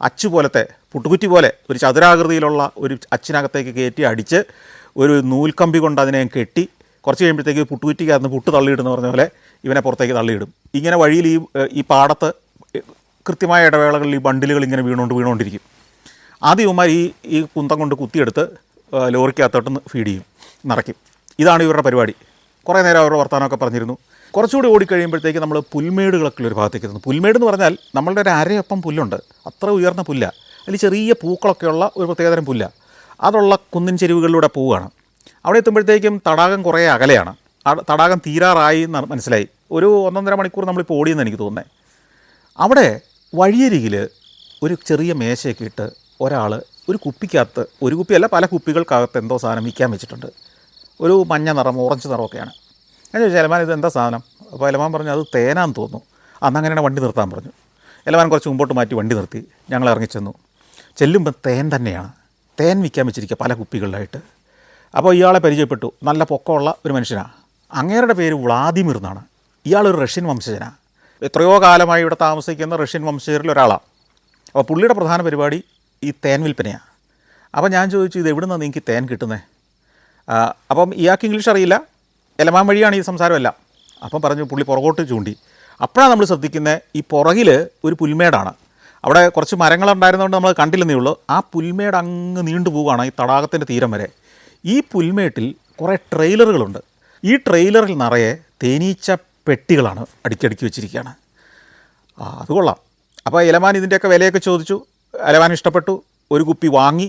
അച്ചു പോലത്തെ പുട്ടുകുറ്റി പോലെ ഒരു ചതുരാകൃതിയിലുള്ള ഒരു അച്ചിനകത്തേക്ക് കയറ്റി അടിച്ച് ഒരു നൂൽക്കമ്പി കൊണ്ട് അതിനെ കെട്ടി കുറച്ച് കഴിയുമ്പോഴത്തേക്ക് പുട്ടുകുറ്റിക്കകത്ത് പുട്ട് തള്ളിയിടുന്ന പറഞ്ഞ പോലെ ഇവനെ പുറത്തേക്ക് തള്ളിയിടും. ഇങ്ങനെ വഴിയിൽ ഈ പാടത്ത് കൃത്യമായ ഇടവേളകളിൽ ഈ ബണ്ടിലുകൾ ഇങ്ങനെ വീണുകൊണ്ടിരിക്കും. ആദ്യം ഇവന്മാർ ഈ കുന്തം കൊണ്ട് കുത്തിയെടുത്ത് ലോറിക്കകത്തോട്ട് ഫീഡ് ചെയ്യും, നിറയ്ക്കും. ഇതാണ് ഇവരുടെ പരിപാടി. കുറേ നേരം അവരുടെ വർത്തമാനമൊക്കെ പറഞ്ഞിരുന്നു. കുറച്ചുകൂടി ഓടിക്കഴിയുമ്പോഴത്തേക്ക് നമ്മൾ പുൽമേടുകളൊക്കെ ഒരു ഭാഗത്തേക്ക് എത്തുന്നു. പുൽമേട് എന്ന് പറഞ്ഞാൽ നമ്മളുടെ ഒരു അരയപ്പം പുല്ലുണ്ട്, അത്ര ഉയർന്ന പുല്ല, അതിൽ ചെറിയ പൂക്കളൊക്കെയുള്ള ഒരു പ്രത്യേകതരം പുല്ല, അതുള്ള കുന്നിൻ ചെരുവുകളിലൂടെ പോവുകയാണ്. അവിടെ എത്തുമ്പോഴത്തേക്കും തടാകം കുറേ അകലെയാണ്. തടാകം തീരാറായി എന്ന് മനസ്സിലായി. ഒരു 1.5 മണിക്കൂർ നമ്മളിപ്പോൾ ഓടിയെന്ന് എനിക്ക് തോന്നുന്നത്. അവിടെ വഴിയരികിൽ ഒരു ചെറിയ മേശയൊക്കെ ഇട്ട് ഒരാൾ ഒരു കുപ്പിക്കകത്ത്, ഒരു കുപ്പിയല്ല പല കുപ്പികൾക്കകത്ത് എന്തോ സാധനം വിൽക്കാൻ വെച്ചിട്ടുണ്ട്. ഒരു മഞ്ഞ നിറം, ഓറഞ്ച് നിറമൊക്കെയാണ്. ഞാൻ ചോദിച്ചു, എലമാൻ ഇത് എന്താ സാധനം? അപ്പോൾ എലമാൻ പറഞ്ഞു, അത് തേനാന്ന് തോന്നുന്നു. അന്നങ്ങനെയാണ് വണ്ടി നിർത്താൻ പറഞ്ഞു. എലമാൻ കുറച്ച് മുമ്പോട്ട് മാറ്റി വണ്ടി നിർത്തി. ഞങ്ങൾ ഇറങ്ങിച്ചെന്നു. ചെല്ലുമ്പോൾ തേൻ തന്നെയാണ്, തേൻ വിൽക്കാൻ വെച്ചിരിക്കുക പല കുപ്പികളിലായിട്ട്. അപ്പോൾ ഇയാളെ പരിചയപ്പെട്ടു. നല്ല പൊക്കമുള്ള ഒരു മനുഷ്യനാണ്. അങ്ങേരുടെ പേര് വ്ളാദിമിർ എന്നാണ്. ഇയാളൊരു റഷ്യൻ വംശജനാണ്. എത്രയോ കാലമായി ഇവിടെ താമസിക്കുന്ന റഷ്യൻ വംശജരിൽ ഒരാളാണ്. അപ്പോൾ പുള്ളിയുടെ പ്രധാന പരിപാടി ഈ തേൻ വിൽപ്പനയാണ്. അപ്പോൾ ഞാൻ ചോദിച്ചു, ഇത് എവിടെ നിന്നാണ് നിങ്ങൾക്ക് തേൻ കിട്ടുന്നത്? അപ്പം ഇയാൾക്ക് ഇംഗ്ലീഷ് അറിയില്ല, എലമാൻ വഴിയാണ് ഈ സംസാരമല്ല. അപ്പം പറഞ്ഞു, പുള്ളി പുറകോട്ട് ചൂണ്ടി. അപ്പോഴാണ് നമ്മൾ ശ്രദ്ധിക്കുന്നത്, ഈ പുറകിൽ ഒരു പുൽമേടാണ്. അവിടെ കുറച്ച് മരങ്ങളുണ്ടായിരുന്നതുകൊണ്ട് നമ്മൾ കണ്ടില്ലെന്നേ ഉള്ളൂ. ആ പുൽമേട് അങ്ങ് നീണ്ടു പോവുകയാണ് ഈ തടാകത്തിൻ്റെ തീരം വരെ. ഈ പുൽമേട്ടിൽ കുറേ ട്രെയിലറുകളുണ്ട്. ഈ ട്രെയിലറിൽ നിറയെ തേനീച്ച പെട്ടികളാണ് അടുക്കി വെച്ചിരിക്കുകയാണ്. അത് കൊള്ളാം. അപ്പോൾ എലമാൻ ഇതിൻ്റെയൊക്കെ വിലയൊക്കെ ചോദിച്ചു. എലമാൻ ഇഷ്ടപ്പെട്ടു. ഒരു കുപ്പി വാങ്ങി.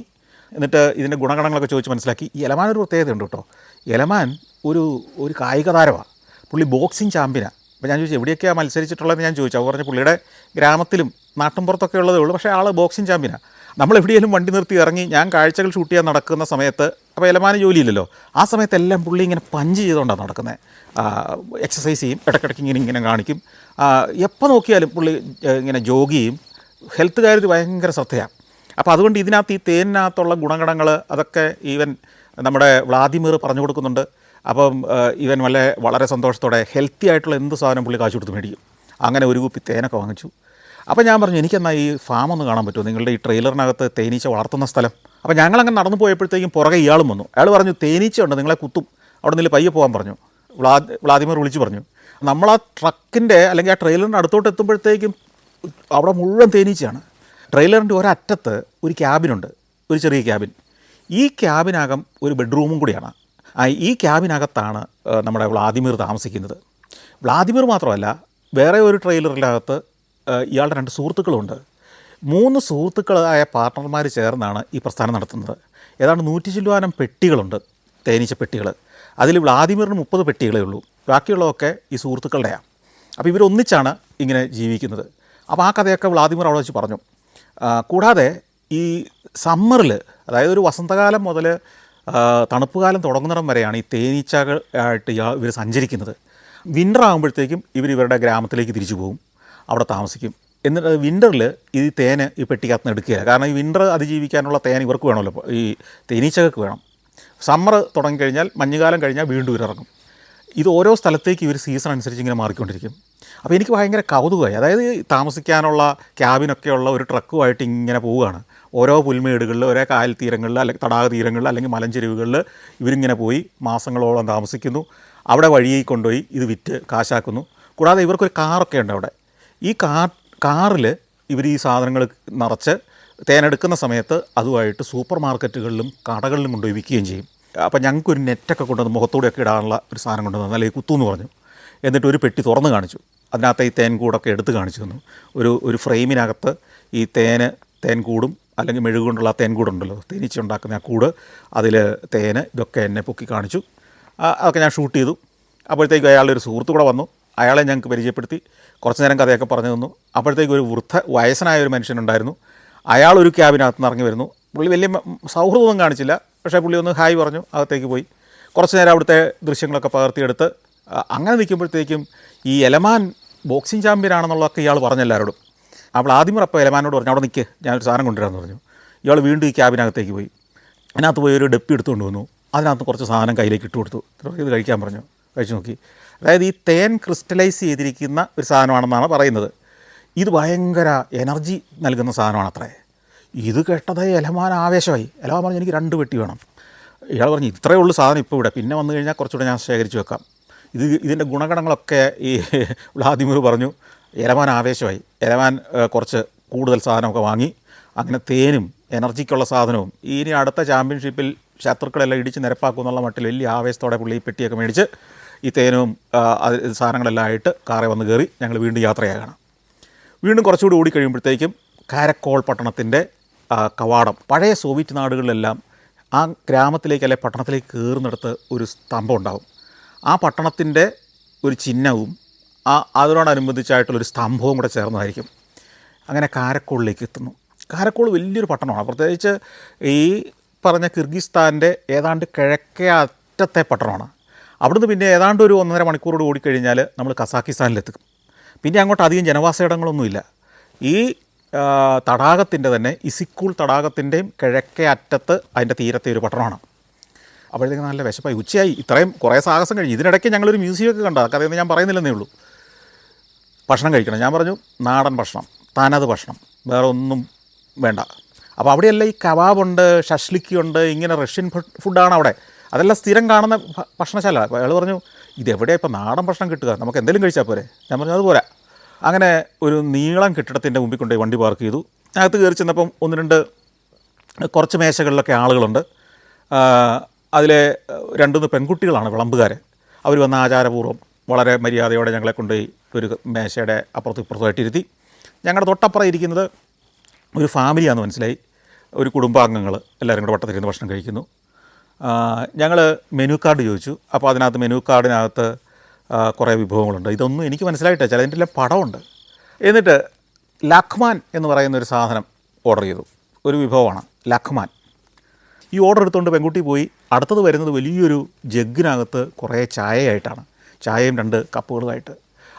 എന്നിട്ട് ഇതിൻ്റെ ഗുണഗണങ്ങളൊക്കെ ചോദിച്ച് മനസ്സിലാക്കി. ഈ എലമാൻ ഒരു പ്രത്യേകതയുണ്ട് കേട്ടോ. എലമാൻ ഒരു കായിക താരമാണ്. പുള്ളി ബോക്സിങ് ചാമ്പ്യനാണ്. അപ്പോൾ ഞാൻ ചോദിച്ചു, എവിടെയൊക്കെയാണ് മത്സരിച്ചിട്ടുള്ളതെന്ന് ഞാൻ ചോദിച്ചു. അപ്പോൾ പറഞ്ഞ പുള്ളിയുടെ ഗ്രാമത്തിലും നാട്ടിൻപുറത്തൊക്കെ ഉള്ളതേ ഉള്ളൂ, പക്ഷേ ആൾ ബോക്സിങ് ചാമ്പ്യനാണ്. നമ്മൾ എവിടെയെങ്കിലും വണ്ടി നിർത്തി ഇറങ്ങി ഞാൻ കാഴ്ചകൾ ഷൂട്ട് ചെയ്യാൻ നടക്കുന്ന സമയത്ത്, അപ്പോൾ എലമാന് ജോലിയില്ലല്ലോ, ആ സമയത്തെല്ലാം പുള്ളി ഇങ്ങനെ പഞ്ച് ചെയ്തുകൊണ്ടാണ് നടക്കുന്നത്. എക്സസൈസ് ചെയ്യും, ഇടയ്ക്കിടയ്ക്ക് ഇങ്ങനെ കാണിക്കും. എപ്പോൾ നോക്കിയാലും പുള്ളി ഇങ്ങനെ ജോഗ് ചെയ്യും. ഹെൽത്ത് കാര്യത്തിൽ ഭയങ്കര ശ്രദ്ധയാണ്. അപ്പോൾ അതുകൊണ്ട് ഇതിനകത്ത് ഈ തേനിനകത്തുള്ള ഗുണഗണങ്ങൾ അതൊക്കെ ഈവൻ നമ്മുടെ വ്ളാദിമിർ പറഞ്ഞു കൊടുക്കുന്നുണ്ട്. അപ്പം ഇവൻ വളരെ സന്തോഷത്തോടെ ഹെൽത്തി ആയിട്ടുള്ള എന്ത് സാധനം പുള്ളി കാശ് കൊടുത്ത് മേടിക്കും. അങ്ങനെ ഒരു കുപ്പി തേനൊക്കെ വാങ്ങിച്ചു. അപ്പോൾ ഞാൻ പറഞ്ഞു, എനിക്കെന്നാൽ ഈ ഫാം ഒന്ന് കാണാൻ പറ്റുമോ, നിങ്ങളുടെ ഈ ട്രെയിലറിനകത്ത് തേനീച്ച വളർത്തുന്ന സ്ഥലം? അപ്പോൾ ഞങ്ങളങ്ങനെ നടന്നു പോയപ്പോഴത്തേക്കും പുറകെ ഇയാളും വന്നു. അയാൾ പറഞ്ഞു, തേനീച്ച ഉണ്ട്, നിങ്ങളെ കുത്തും, അവിടെ നിന്ന് പയ്യെ പോകാൻ പറഞ്ഞു. വ്ളാദിമിർ വിളിച്ചു പറഞ്ഞു. നമ്മൾ ആ ട്രക്കിൻ്റെ അല്ലെങ്കിൽ ആ ട്രെയിലറിൻ്റെ അടുത്തോട്ട് എത്തുമ്പോഴത്തേക്കും അവിടെ മുഴുവൻ തേനീച്ചയാണ്. ട്രെയിലറിൻ്റെ ഒരറ്റത്ത് ഒരു ക്യാബിനുണ്ട്, ഒരു ചെറിയ ക്യാബിൻ. ഈ ക്യാബിനകം ഒരു ബെഡ്റൂമും കൂടിയാണ്. ഈ ക്യാബിനകത്താണ് നമ്മുടെ വ്ളാദിമിർ താമസിക്കുന്നത്. വ്ളാദിമിർ മാത്രമല്ല, വേറെ ഒരു ട്രെയിലറിനകത്ത് ഇയാളുടെ 2 സുഹൃത്തുക്കളുണ്ട്. 3 സുഹൃത്തുക്കളായ പാർട്ട്ണർമാർ ചേർന്നാണ് ഈ പ്രസ്ഥാനം നടത്തുന്നത്. ഏതാണ്ട് 100 ചില്ലുവാനം പെട്ടികളുണ്ട്, തേനീച്ച പെട്ടികൾ. അതിൽ വ്ളാദിമിറിന് 30 പെട്ടികളേ ഉള്ളൂ, ബാക്കിയുള്ളതൊക്കെ ഈ സുഹൃത്തുക്കളുടെയാണ്. അപ്പോൾ ഇവരൊന്നിച്ചാണ് ഇങ്ങനെ ജീവിക്കുന്നത്. അപ്പോൾ ആ കഥയൊക്കെ വ്ളാദിമിർ അവിടെ വെച്ച് പറഞ്ഞു. കൂടാതെ ഈ സമ്മറിൽ, അതായത് ഒരു വസന്തകാലം മുതൽ തണുപ്പ് കാലം തുടങ്ങുന്നിടം വരെയാണ് ഈ തേനീച്ചകൾ ആയിട്ട് ഇവർ സഞ്ചരിക്കുന്നത്. വിൻ്റർ ആകുമ്പോഴത്തേക്കും ഇവരുടെ ഗ്രാമത്തിലേക്ക് തിരിച്ചു പോകും, അവിടെ താമസിക്കും. എന്നിട്ട് വിൻ്ററിൽ ഈ തേന് ഈ പെട്ടിക്കകത്ത് നിന്ന് എടുക്കുകയില്ല. കാരണം ഈ വിൻ്റർ അതിജീവിക്കാനുള്ള തേൻ ഇവർക്ക് വേണമല്ലോ, ഈ തേനീച്ചകൾക്ക് വേണം. സമ്മർ തുടങ്ങിക്കഴിഞ്ഞാൽ, മഞ്ഞുകാലം കഴിഞ്ഞാൽ വീണ്ടും ഇവരിറങ്ങും. ഇത് ഓരോ സ്ഥലത്തേക്ക് ഇവർ സീസൺ അനുസരിച്ച് ഇങ്ങനെ മാറിക്കൊണ്ടിരിക്കും. അപ്പോൾ എനിക്ക് ഭയങ്കര കൗതുകമായി. അതായത് താമസിക്കാനുള്ള ക്യാബിനൊക്കെയുള്ള ഒരു ട്രക്കുമായിട്ട് ഇങ്ങനെ പോവുകയാണ്. ഓരോ പുൽമേടുകളിൽ, ഓരോ കായൽ തീരങ്ങളിൽ, അല്ലെങ്കിൽ തടാക തീരങ്ങളിൽ, അല്ലെങ്കിൽ മലഞ്ചെരുവുകളിൽ ഇവരിങ്ങനെ പോയി മാസങ്ങളോളം താമസിക്കുന്നു. അവിടെ വഴിയിൽ കൊണ്ടുപോയി ഇത് വിറ്റ് കാശാക്കുന്നു. കൂടാതെ ഇവർക്കൊരു കാറൊക്കെ ഉണ്ട് അവിടെ. ഈ കാറിൽ ഇവർ ഈ സാധനങ്ങൾ നിറച്ച് തേനെടുക്കുന്ന സമയത്ത് അതുമായിട്ട് സൂപ്പർ മാർക്കറ്റുകളിലും കടകളിലും കൊണ്ടുപോയി വിൽക്കുകയും ചെയ്യും. അപ്പോൾ ഞങ്ങൾക്കൊരു നെറ്റൊക്കെ കൊണ്ടുവന്ന് മുഖത്തോടെയൊക്കെ ഇടാനുള്ള ഒരു സാധനം കൊണ്ടുവന്നു, അല്ലെങ്കിൽ കുത്തു എന്ന് പറഞ്ഞു. എന്നിട്ട് ഒരു പെട്ടി തുറന്ന് കാണിച്ചു. അതിനകത്ത് ഈ തേൻ കൂടൊക്കെ എടുത്ത് കാണിച്ചു തന്നു. ഒരു ഫ്രെയിമിനകത്ത് ഈ തേൻകൂടും അല്ലെങ്കിൽ മെഴുകുകൊണ്ടുള്ള തേൻകൂടുണ്ടല്ലോ, തേനീച്ച ഉണ്ടാക്കുന്ന ആ കൂട്, അതിൽ തേന്, ഇതൊക്കെ എന്നെ പൊക്കി കാണിച്ചു. അതൊക്കെ ഞാൻ ഷൂട്ട് ചെയ്തു. അപ്പോഴത്തേക്കും അയാളുടെ ഒരു സുഹൃത്തു കൂടെ വന്നു. അയാളെ ഞങ്ങൾക്ക് പരിചയപ്പെടുത്തി കുറച്ച് നേരം കഥയൊക്കെ പറഞ്ഞു തന്നു. അപ്പോഴത്തേക്കും ഒരു വയസ്സനായ ഒരു മനുഷ്യനുണ്ടായിരുന്നു. അയാളൊരു ക്യാബിനകത്ത് നിന്ന് ഇറങ്ങി വരുന്നു. പുള്ളി വലിയ സൗഹൃദമൊന്നും കാണിച്ചില്ല, പക്ഷേ പുള്ളി ഒന്ന് ഹായ് പറഞ്ഞു, അകത്തേക്ക് പോയി. കുറച്ച് നേരം അവിടുത്തെ ദൃശ്യങ്ങളൊക്കെ പകർത്തിയെടുത്ത് അങ്ങനെ നിൽക്കുമ്പോഴത്തേക്കും ഈ എലമാൻ ബോക്സിംഗ് ചാമ്പ്യനാണെന്നുള്ളതൊക്കെ ഇയാൾ പറഞ്ഞെല്ലാവരോടും. അപ്പോൾ ആദ്യം അപ്പോൾ എലമാനോട് പറഞ്ഞു, അവിടെ നിൽക്ക്, ഞാനൊരു സാധനം കൊണ്ടുവരാമെന്ന് പറഞ്ഞു. ഇയാൾ വീണ്ടും ഈ ക്യാബിനകത്തേക്ക് പോയി. അതിനകത്ത് പോയി ഒരു ഡപ്പി എടുത്തുകൊണ്ട് വന്നു. അതിനകത്ത് കുറച്ച് സാധനം കയ്യിലേക്ക് ഇട്ട് കൊടുത്തു. ഇത് കഴിക്കാൻ പറഞ്ഞു. കഴിച്ചു നോക്കി. അതായത് ഈ തേൻ ക്രിസ്റ്റലൈസ് ചെയ്തിരിക്കുന്ന ഒരു സാധനമാണെന്നാണ് പറയുന്നത്. ഇത് ഭയങ്കര എനർജി നൽകുന്ന സാധനമാണ് അത്രേ. ഇത് കേട്ടത് എലമാൻ ആവേശമായി. എലമാൻ പറഞ്ഞു, എനിക്ക് 2 പെട്ടി വേണം. ഇയാൾ പറഞ്ഞു, ഇത്രയേ ഉള്ളൂ സാധനം ഇപ്പോൾ ഇവിടെ, പിന്നെ വന്നു കഴിഞ്ഞാൽ കുറച്ചുകൂടെ ഞാൻ ശേഖരിച്ച് വെക്കാം. ഇതിൻ്റെ ഗുണഗണങ്ങളൊക്കെ ഈ വ്ളാദിമിർ പറഞ്ഞു. എലമാൻ ആവേശമായി. എലമാൻ കുറച്ച് കൂടുതൽ സാധനമൊക്കെ വാങ്ങി. അങ്ങനെ തേനും എനർജിക്കുള്ള സാധനവും ഇനി അടുത്ത ചാമ്പ്യൻഷിപ്പിൽ ശത്രുക്കളെല്ലാം ഇടിച്ച് നിരപ്പാക്കും എന്നുള്ള മട്ടിൽ വലിയ ആവേശത്തോടെ പുള്ളി ഈ പെട്ടിയൊക്കെ മേടിച്ച് ഈ തേനും സാധനങ്ങളെല്ലാം ആയിട്ട് കാറെ വന്ന് കയറി ഞങ്ങൾ വീണ്ടും യാത്രയാകണം. വീണ്ടും കുറച്ചുകൂടി ഓടിക്കഴിയുമ്പോഴത്തേക്കും കാരക്കോൾ പട്ടണത്തിൻ്റെ കവാടം, പഴയ സോവിയറ്റ് നാടുകളിലെല്ലാം ആ ഗ്രാമത്തിലേക്ക് അല്ലെങ്കിൽ പട്ടണത്തിലേക്ക് കയറുന്നിടത്ത് ഒരു സ്തംഭം ഉണ്ടാവും. ആ പട്ടണത്തിൻ്റെ ഒരു ചിഹ്നവും അതിനോടനുബന്ധിച്ചായിട്ടുള്ളൊരു സ്തംഭവും കൂടെ ചേർന്നതായിരിക്കും. അങ്ങനെ കാരക്കോളിലേക്ക് എത്തുന്നു. കാരക്കോൾ വലിയൊരു പട്ടണമാണ്. പ്രത്യേകിച്ച് ഈ പറഞ്ഞ കിർഗിസ്ഥാൻ്റെ ഏതാണ്ട് കിഴക്കേ അറ്റത്തെ പട്ടണമാണ്. അവിടുന്ന് പിന്നെ ഏതാണ്ട് ഒരു 1.5 മണിക്കൂറോട് ഓടിക്കഴിഞ്ഞാൽ നമ്മൾ കസാക്കിസ്ഥാനിലെത്തും. പിന്നെ അങ്ങോട്ട് അധികം ജനവാസയിടങ്ങളൊന്നുമില്ല. ഈ തടാകത്തിൻ്റെ തന്നെ ഇസിക്കൂൾ തടാകത്തിൻ്റെയും കിഴക്കേ അറ്റത്ത് അതിൻ്റെ തീരത്തെ ഒരു പട്ടണമാണ്. അപ്പോഴത്തേക്ക് നല്ല വിശപ്പായി, ഉച്ചയായി. ഇത്രയും കുറേ സാഹസം കഴിഞ്ഞു. ഇതിനിടയ്ക്ക് ഞങ്ങളൊരു മ്യൂസിയമൊക്കെ കണ്ട, കഥയൊന്നും ഞാൻ പറയുന്നില്ലെന്നേ ഉള്ളൂ. ഭക്ഷണം കഴിക്കണം. ഞാൻ പറഞ്ഞു, നാടൻ ഭക്ഷണം, തനത് ഭക്ഷണം, വേറെ ഒന്നും വേണ്ട. അപ്പോൾ അവിടെയെല്ലാം ഈ കബാബുണ്ട്, ഷഷ്ലിക്കുണ്ട്, ഇങ്ങനെ റഷ്യൻ ഫുഡാണ് അവിടെ. അതെല്ലാം സ്ഥിരം കാണുന്ന ഭക്ഷണശാല. അപ്പോൾ അയാൾ പറഞ്ഞു, ഇതെവിടെയാണ് ഇപ്പോൾ നാടൻ ഭക്ഷണം കിട്ടുക, നമുക്ക് എന്തെങ്കിലും കഴിച്ചാൽ പോരെ. ഞാൻ പറഞ്ഞു, അതുപോരാ. അങ്ങനെ ഒരു നീളം കെട്ടിടത്തിൻ്റെ മുമ്പിൽ കൊണ്ടുപോയി വണ്ടി പാർക്ക് ചെയ്തു. അകത്ത് കയറി ചെന്നപ്പം 1-2 കുറച്ച് മേശകളിലൊക്കെ ആളുകളുണ്ട്. അതിലെ 2-3 പെൺകുട്ടികളാണ് വിളമ്പുകാർ. അവർ വന്ന ആചാരപൂർവ്വം വളരെ മര്യാദയോടെ ഞങ്ങളെ കൊണ്ടുപോയി ഒരു മേശയുടെ അപ്പുറത്തും ഇപ്പുറത്തുമായിട്ട് ഇരുത്തി. ഞങ്ങളുടെ തൊട്ടപ്പുറം ഇരിക്കുന്നത് ഒരു ഫാമിലിയാണെന്ന് മനസ്സിലായി. ഒരു കുടുംബാംഗങ്ങൾ എല്ലാവരും കൂടെ വട്ടത്തിരുന്ന് ഭക്ഷണം കഴിക്കുന്നു. ഞങ്ങൾ മെനു കാർഡ് ചോദിച്ചു. അപ്പോൾ അതിനകത്ത് മെനു കാർഡിനകത്ത് കുറേ വിഭവങ്ങളുണ്ട്. ഇതൊന്നും എനിക്ക് മനസ്സിലായിട്ടില്ല, ചിലതിൻ്റെ എല്ലാം പടമുണ്ട്. എന്നിട്ട് ലഖ്മാൻ എന്ന് പറയുന്നൊരു സാധനം ഓർഡർ ചെയ്തു. ഒരു വിഭവമാണ് ലഖ്മാൻ. ഈ ഓർഡർ എടുത്തുകൊണ്ട് പെൺകുട്ടി പോയി. അടുത്തത് വരുന്നത് വലിയൊരു ജഗ്ഗിനകത്ത് കുറേ ചായയായിട്ടാണ്. ചായയും 2 കപ്പുകളുമായിട്ട്.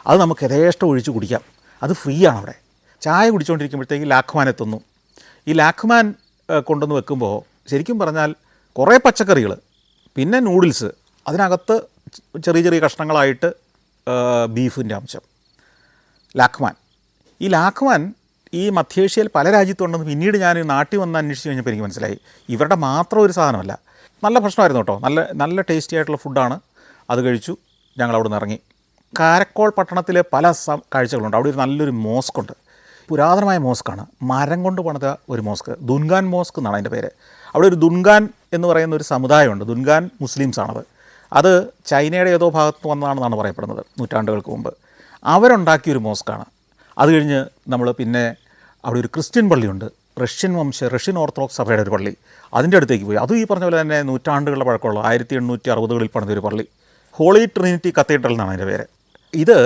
അത് നമുക്ക് യഥേഷ്ടം ഒഴിച്ച് കുടിക്കാം. അത് ഫ്രീ ആണ് അവിടെ. ചായ കുടിച്ചുകൊണ്ടിരിക്കുമ്പോഴത്തേക്ക് ലാഖ്മാൻ എത്തുന്നു. ഈ ലാഖ്മാൻ കൊണ്ടുവന്ന് വെക്കുമ്പോൾ ശരിക്കും പറഞ്ഞാൽ കുറേ പച്ചക്കറികൾ, പിന്നെ നൂഡിൽസ്, അതിനകത്ത് ചെറിയ ചെറിയ കഷ്ണങ്ങളായിട്ട് ബീഫിൻ്റെ അംശം. ലാഖ്മാൻ. ഈ ലാഖ്മാൻ ഈ മധ്യേഷ്യയിൽ പല രാജ്യത്തുണ്ടെന്ന് പിന്നീട് ഞാൻ നാട്ടിൽ വന്ന് അന്വേഷിച്ച് കഴിഞ്ഞപ്പോൾ എനിക്ക് മനസ്സിലായി, ഇവരുടെ മാത്രം ഒരു സാധനമല്ല. നല്ല ഭക്ഷണമായിരുന്നു കേട്ടോ. നല്ല ടേസ്റ്റി ആയിട്ടുള്ള ഫുഡാണ്. അത് കഴിച്ചു. ഞങ്ങൾ അവിടെ നിന്ന് ഇറങ്ങി. കാരക്കോൾ പട്ടണത്തിൽ പല കാഴ്ചകളുണ്ട്. അവിടെ ഒരു നല്ലൊരു മോസ്കുണ്ട്. പുരാതനമായ മോസ്കാണ്. മരം കൊണ്ട് പണിത ഒരു മോസ്ക്. ദുൻഗാൻ മോസ്ക് എന്നാണ് അതിൻ്റെ പേര്. അവിടെ ഒരു ദുൻഗാൻ എന്ന് പറയുന്ന ഒരു സമുദായമുണ്ട്. ദുൻഗാൻ മുസ്ലിംസാണത്. അത് ചൈനയുടെ ഏതോ ഭാഗത്ത് വന്നതാണെന്നാണ് പറയപ്പെടുന്നത്, നൂറ്റാണ്ടുകൾക്ക് മുമ്പ്. അവരുണ്ടാക്കിയൊരു മോസ്കാണ്. അത് കഴിഞ്ഞ് നമ്മൾ പിന്നെ അവിടെ ഒരു ക്രിസ്ത്യൻ പള്ളിയുണ്ട്. റഷ്യൻ ഓർത്തഡോക്സ് സഭയുടെ ഒരു പള്ളി. അതിൻ്റെ അടുത്തേക്ക് പോയി. അതും ഈ പറഞ്ഞ പോലെ തന്നെ നൂറ്റാണ്ടുകളുടെ പഴക്കമുള്ള 1860-കളിൽ പണിതൊരു പള്ളി. ഹോളി ട്രിനിറ്റി കത്തീഡ്രൽ എന്നാണ് അതിൻ്റെ പേര്. ഇത്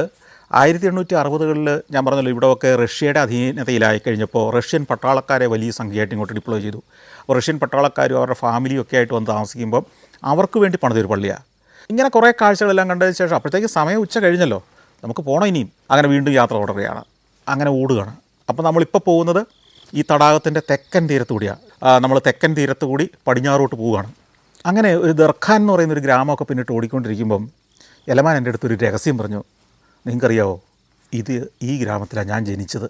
1860-കളിൽ ഞാൻ പറഞ്ഞല്ലോ ഇവിടെയൊക്കെ റഷ്യയുടെ അധീനതയിലായി കഴിഞ്ഞപ്പോൾ റഷ്യൻ പട്ടാളക്കാരെ വലിയ സംഖ്യയായിട്ട് ഇങ്ങോട്ട് ഡിപ്ലോയ് ചെയ്തു. അപ്പോൾ റഷ്യൻ പട്ടാളക്കാരും അവരുടെ ഫാമിലിയും ഒക്കെ ആയിട്ട് വന്ന് താമസിക്കുമ്പോൾ അവർക്ക് വേണ്ടി പണിതൊരു പള്ളിയാണ്. ഇങ്ങനെ കുറേ കാഴ്ചകളെല്ലാം കണ്ടതിന് ശേഷം അപ്പോഴത്തേക്ക് സമയം ഉച്ച കഴിഞ്ഞല്ലോ, നമുക്ക് പോകണം ഇനിയും. അങ്ങനെ വീണ്ടും യാത്ര തുടരുകയാണ്, അങ്ങനെ ഓടുകയാണ്. അപ്പോൾ നമ്മളിപ്പോൾ പോകുന്നത് ഈ തടാകത്തിൻ്റെ തെക്കൻ തീരത്തുകൂടിയാണ്. നമ്മൾ തെക്കൻ തീരത്ത് കൂടി പടിഞ്ഞാറോട്ട് പോവുകയാണ്. അങ്ങനെ ഒരു ദർഖാൻ എന്ന് പറയുന്നൊരു ഗ്രാമമൊക്കെ പിന്നിട്ട് ഓടിക്കൊണ്ടിരിക്കുമ്പം എലമാൻ എൻ്റെ അടുത്തൊരു രഹസ്യം പറഞ്ഞു. നിങ്ങൾക്കറിയാമോ, ഈ ഗ്രാമത്തിലാണ് ഞാൻ ജനിച്ചത്.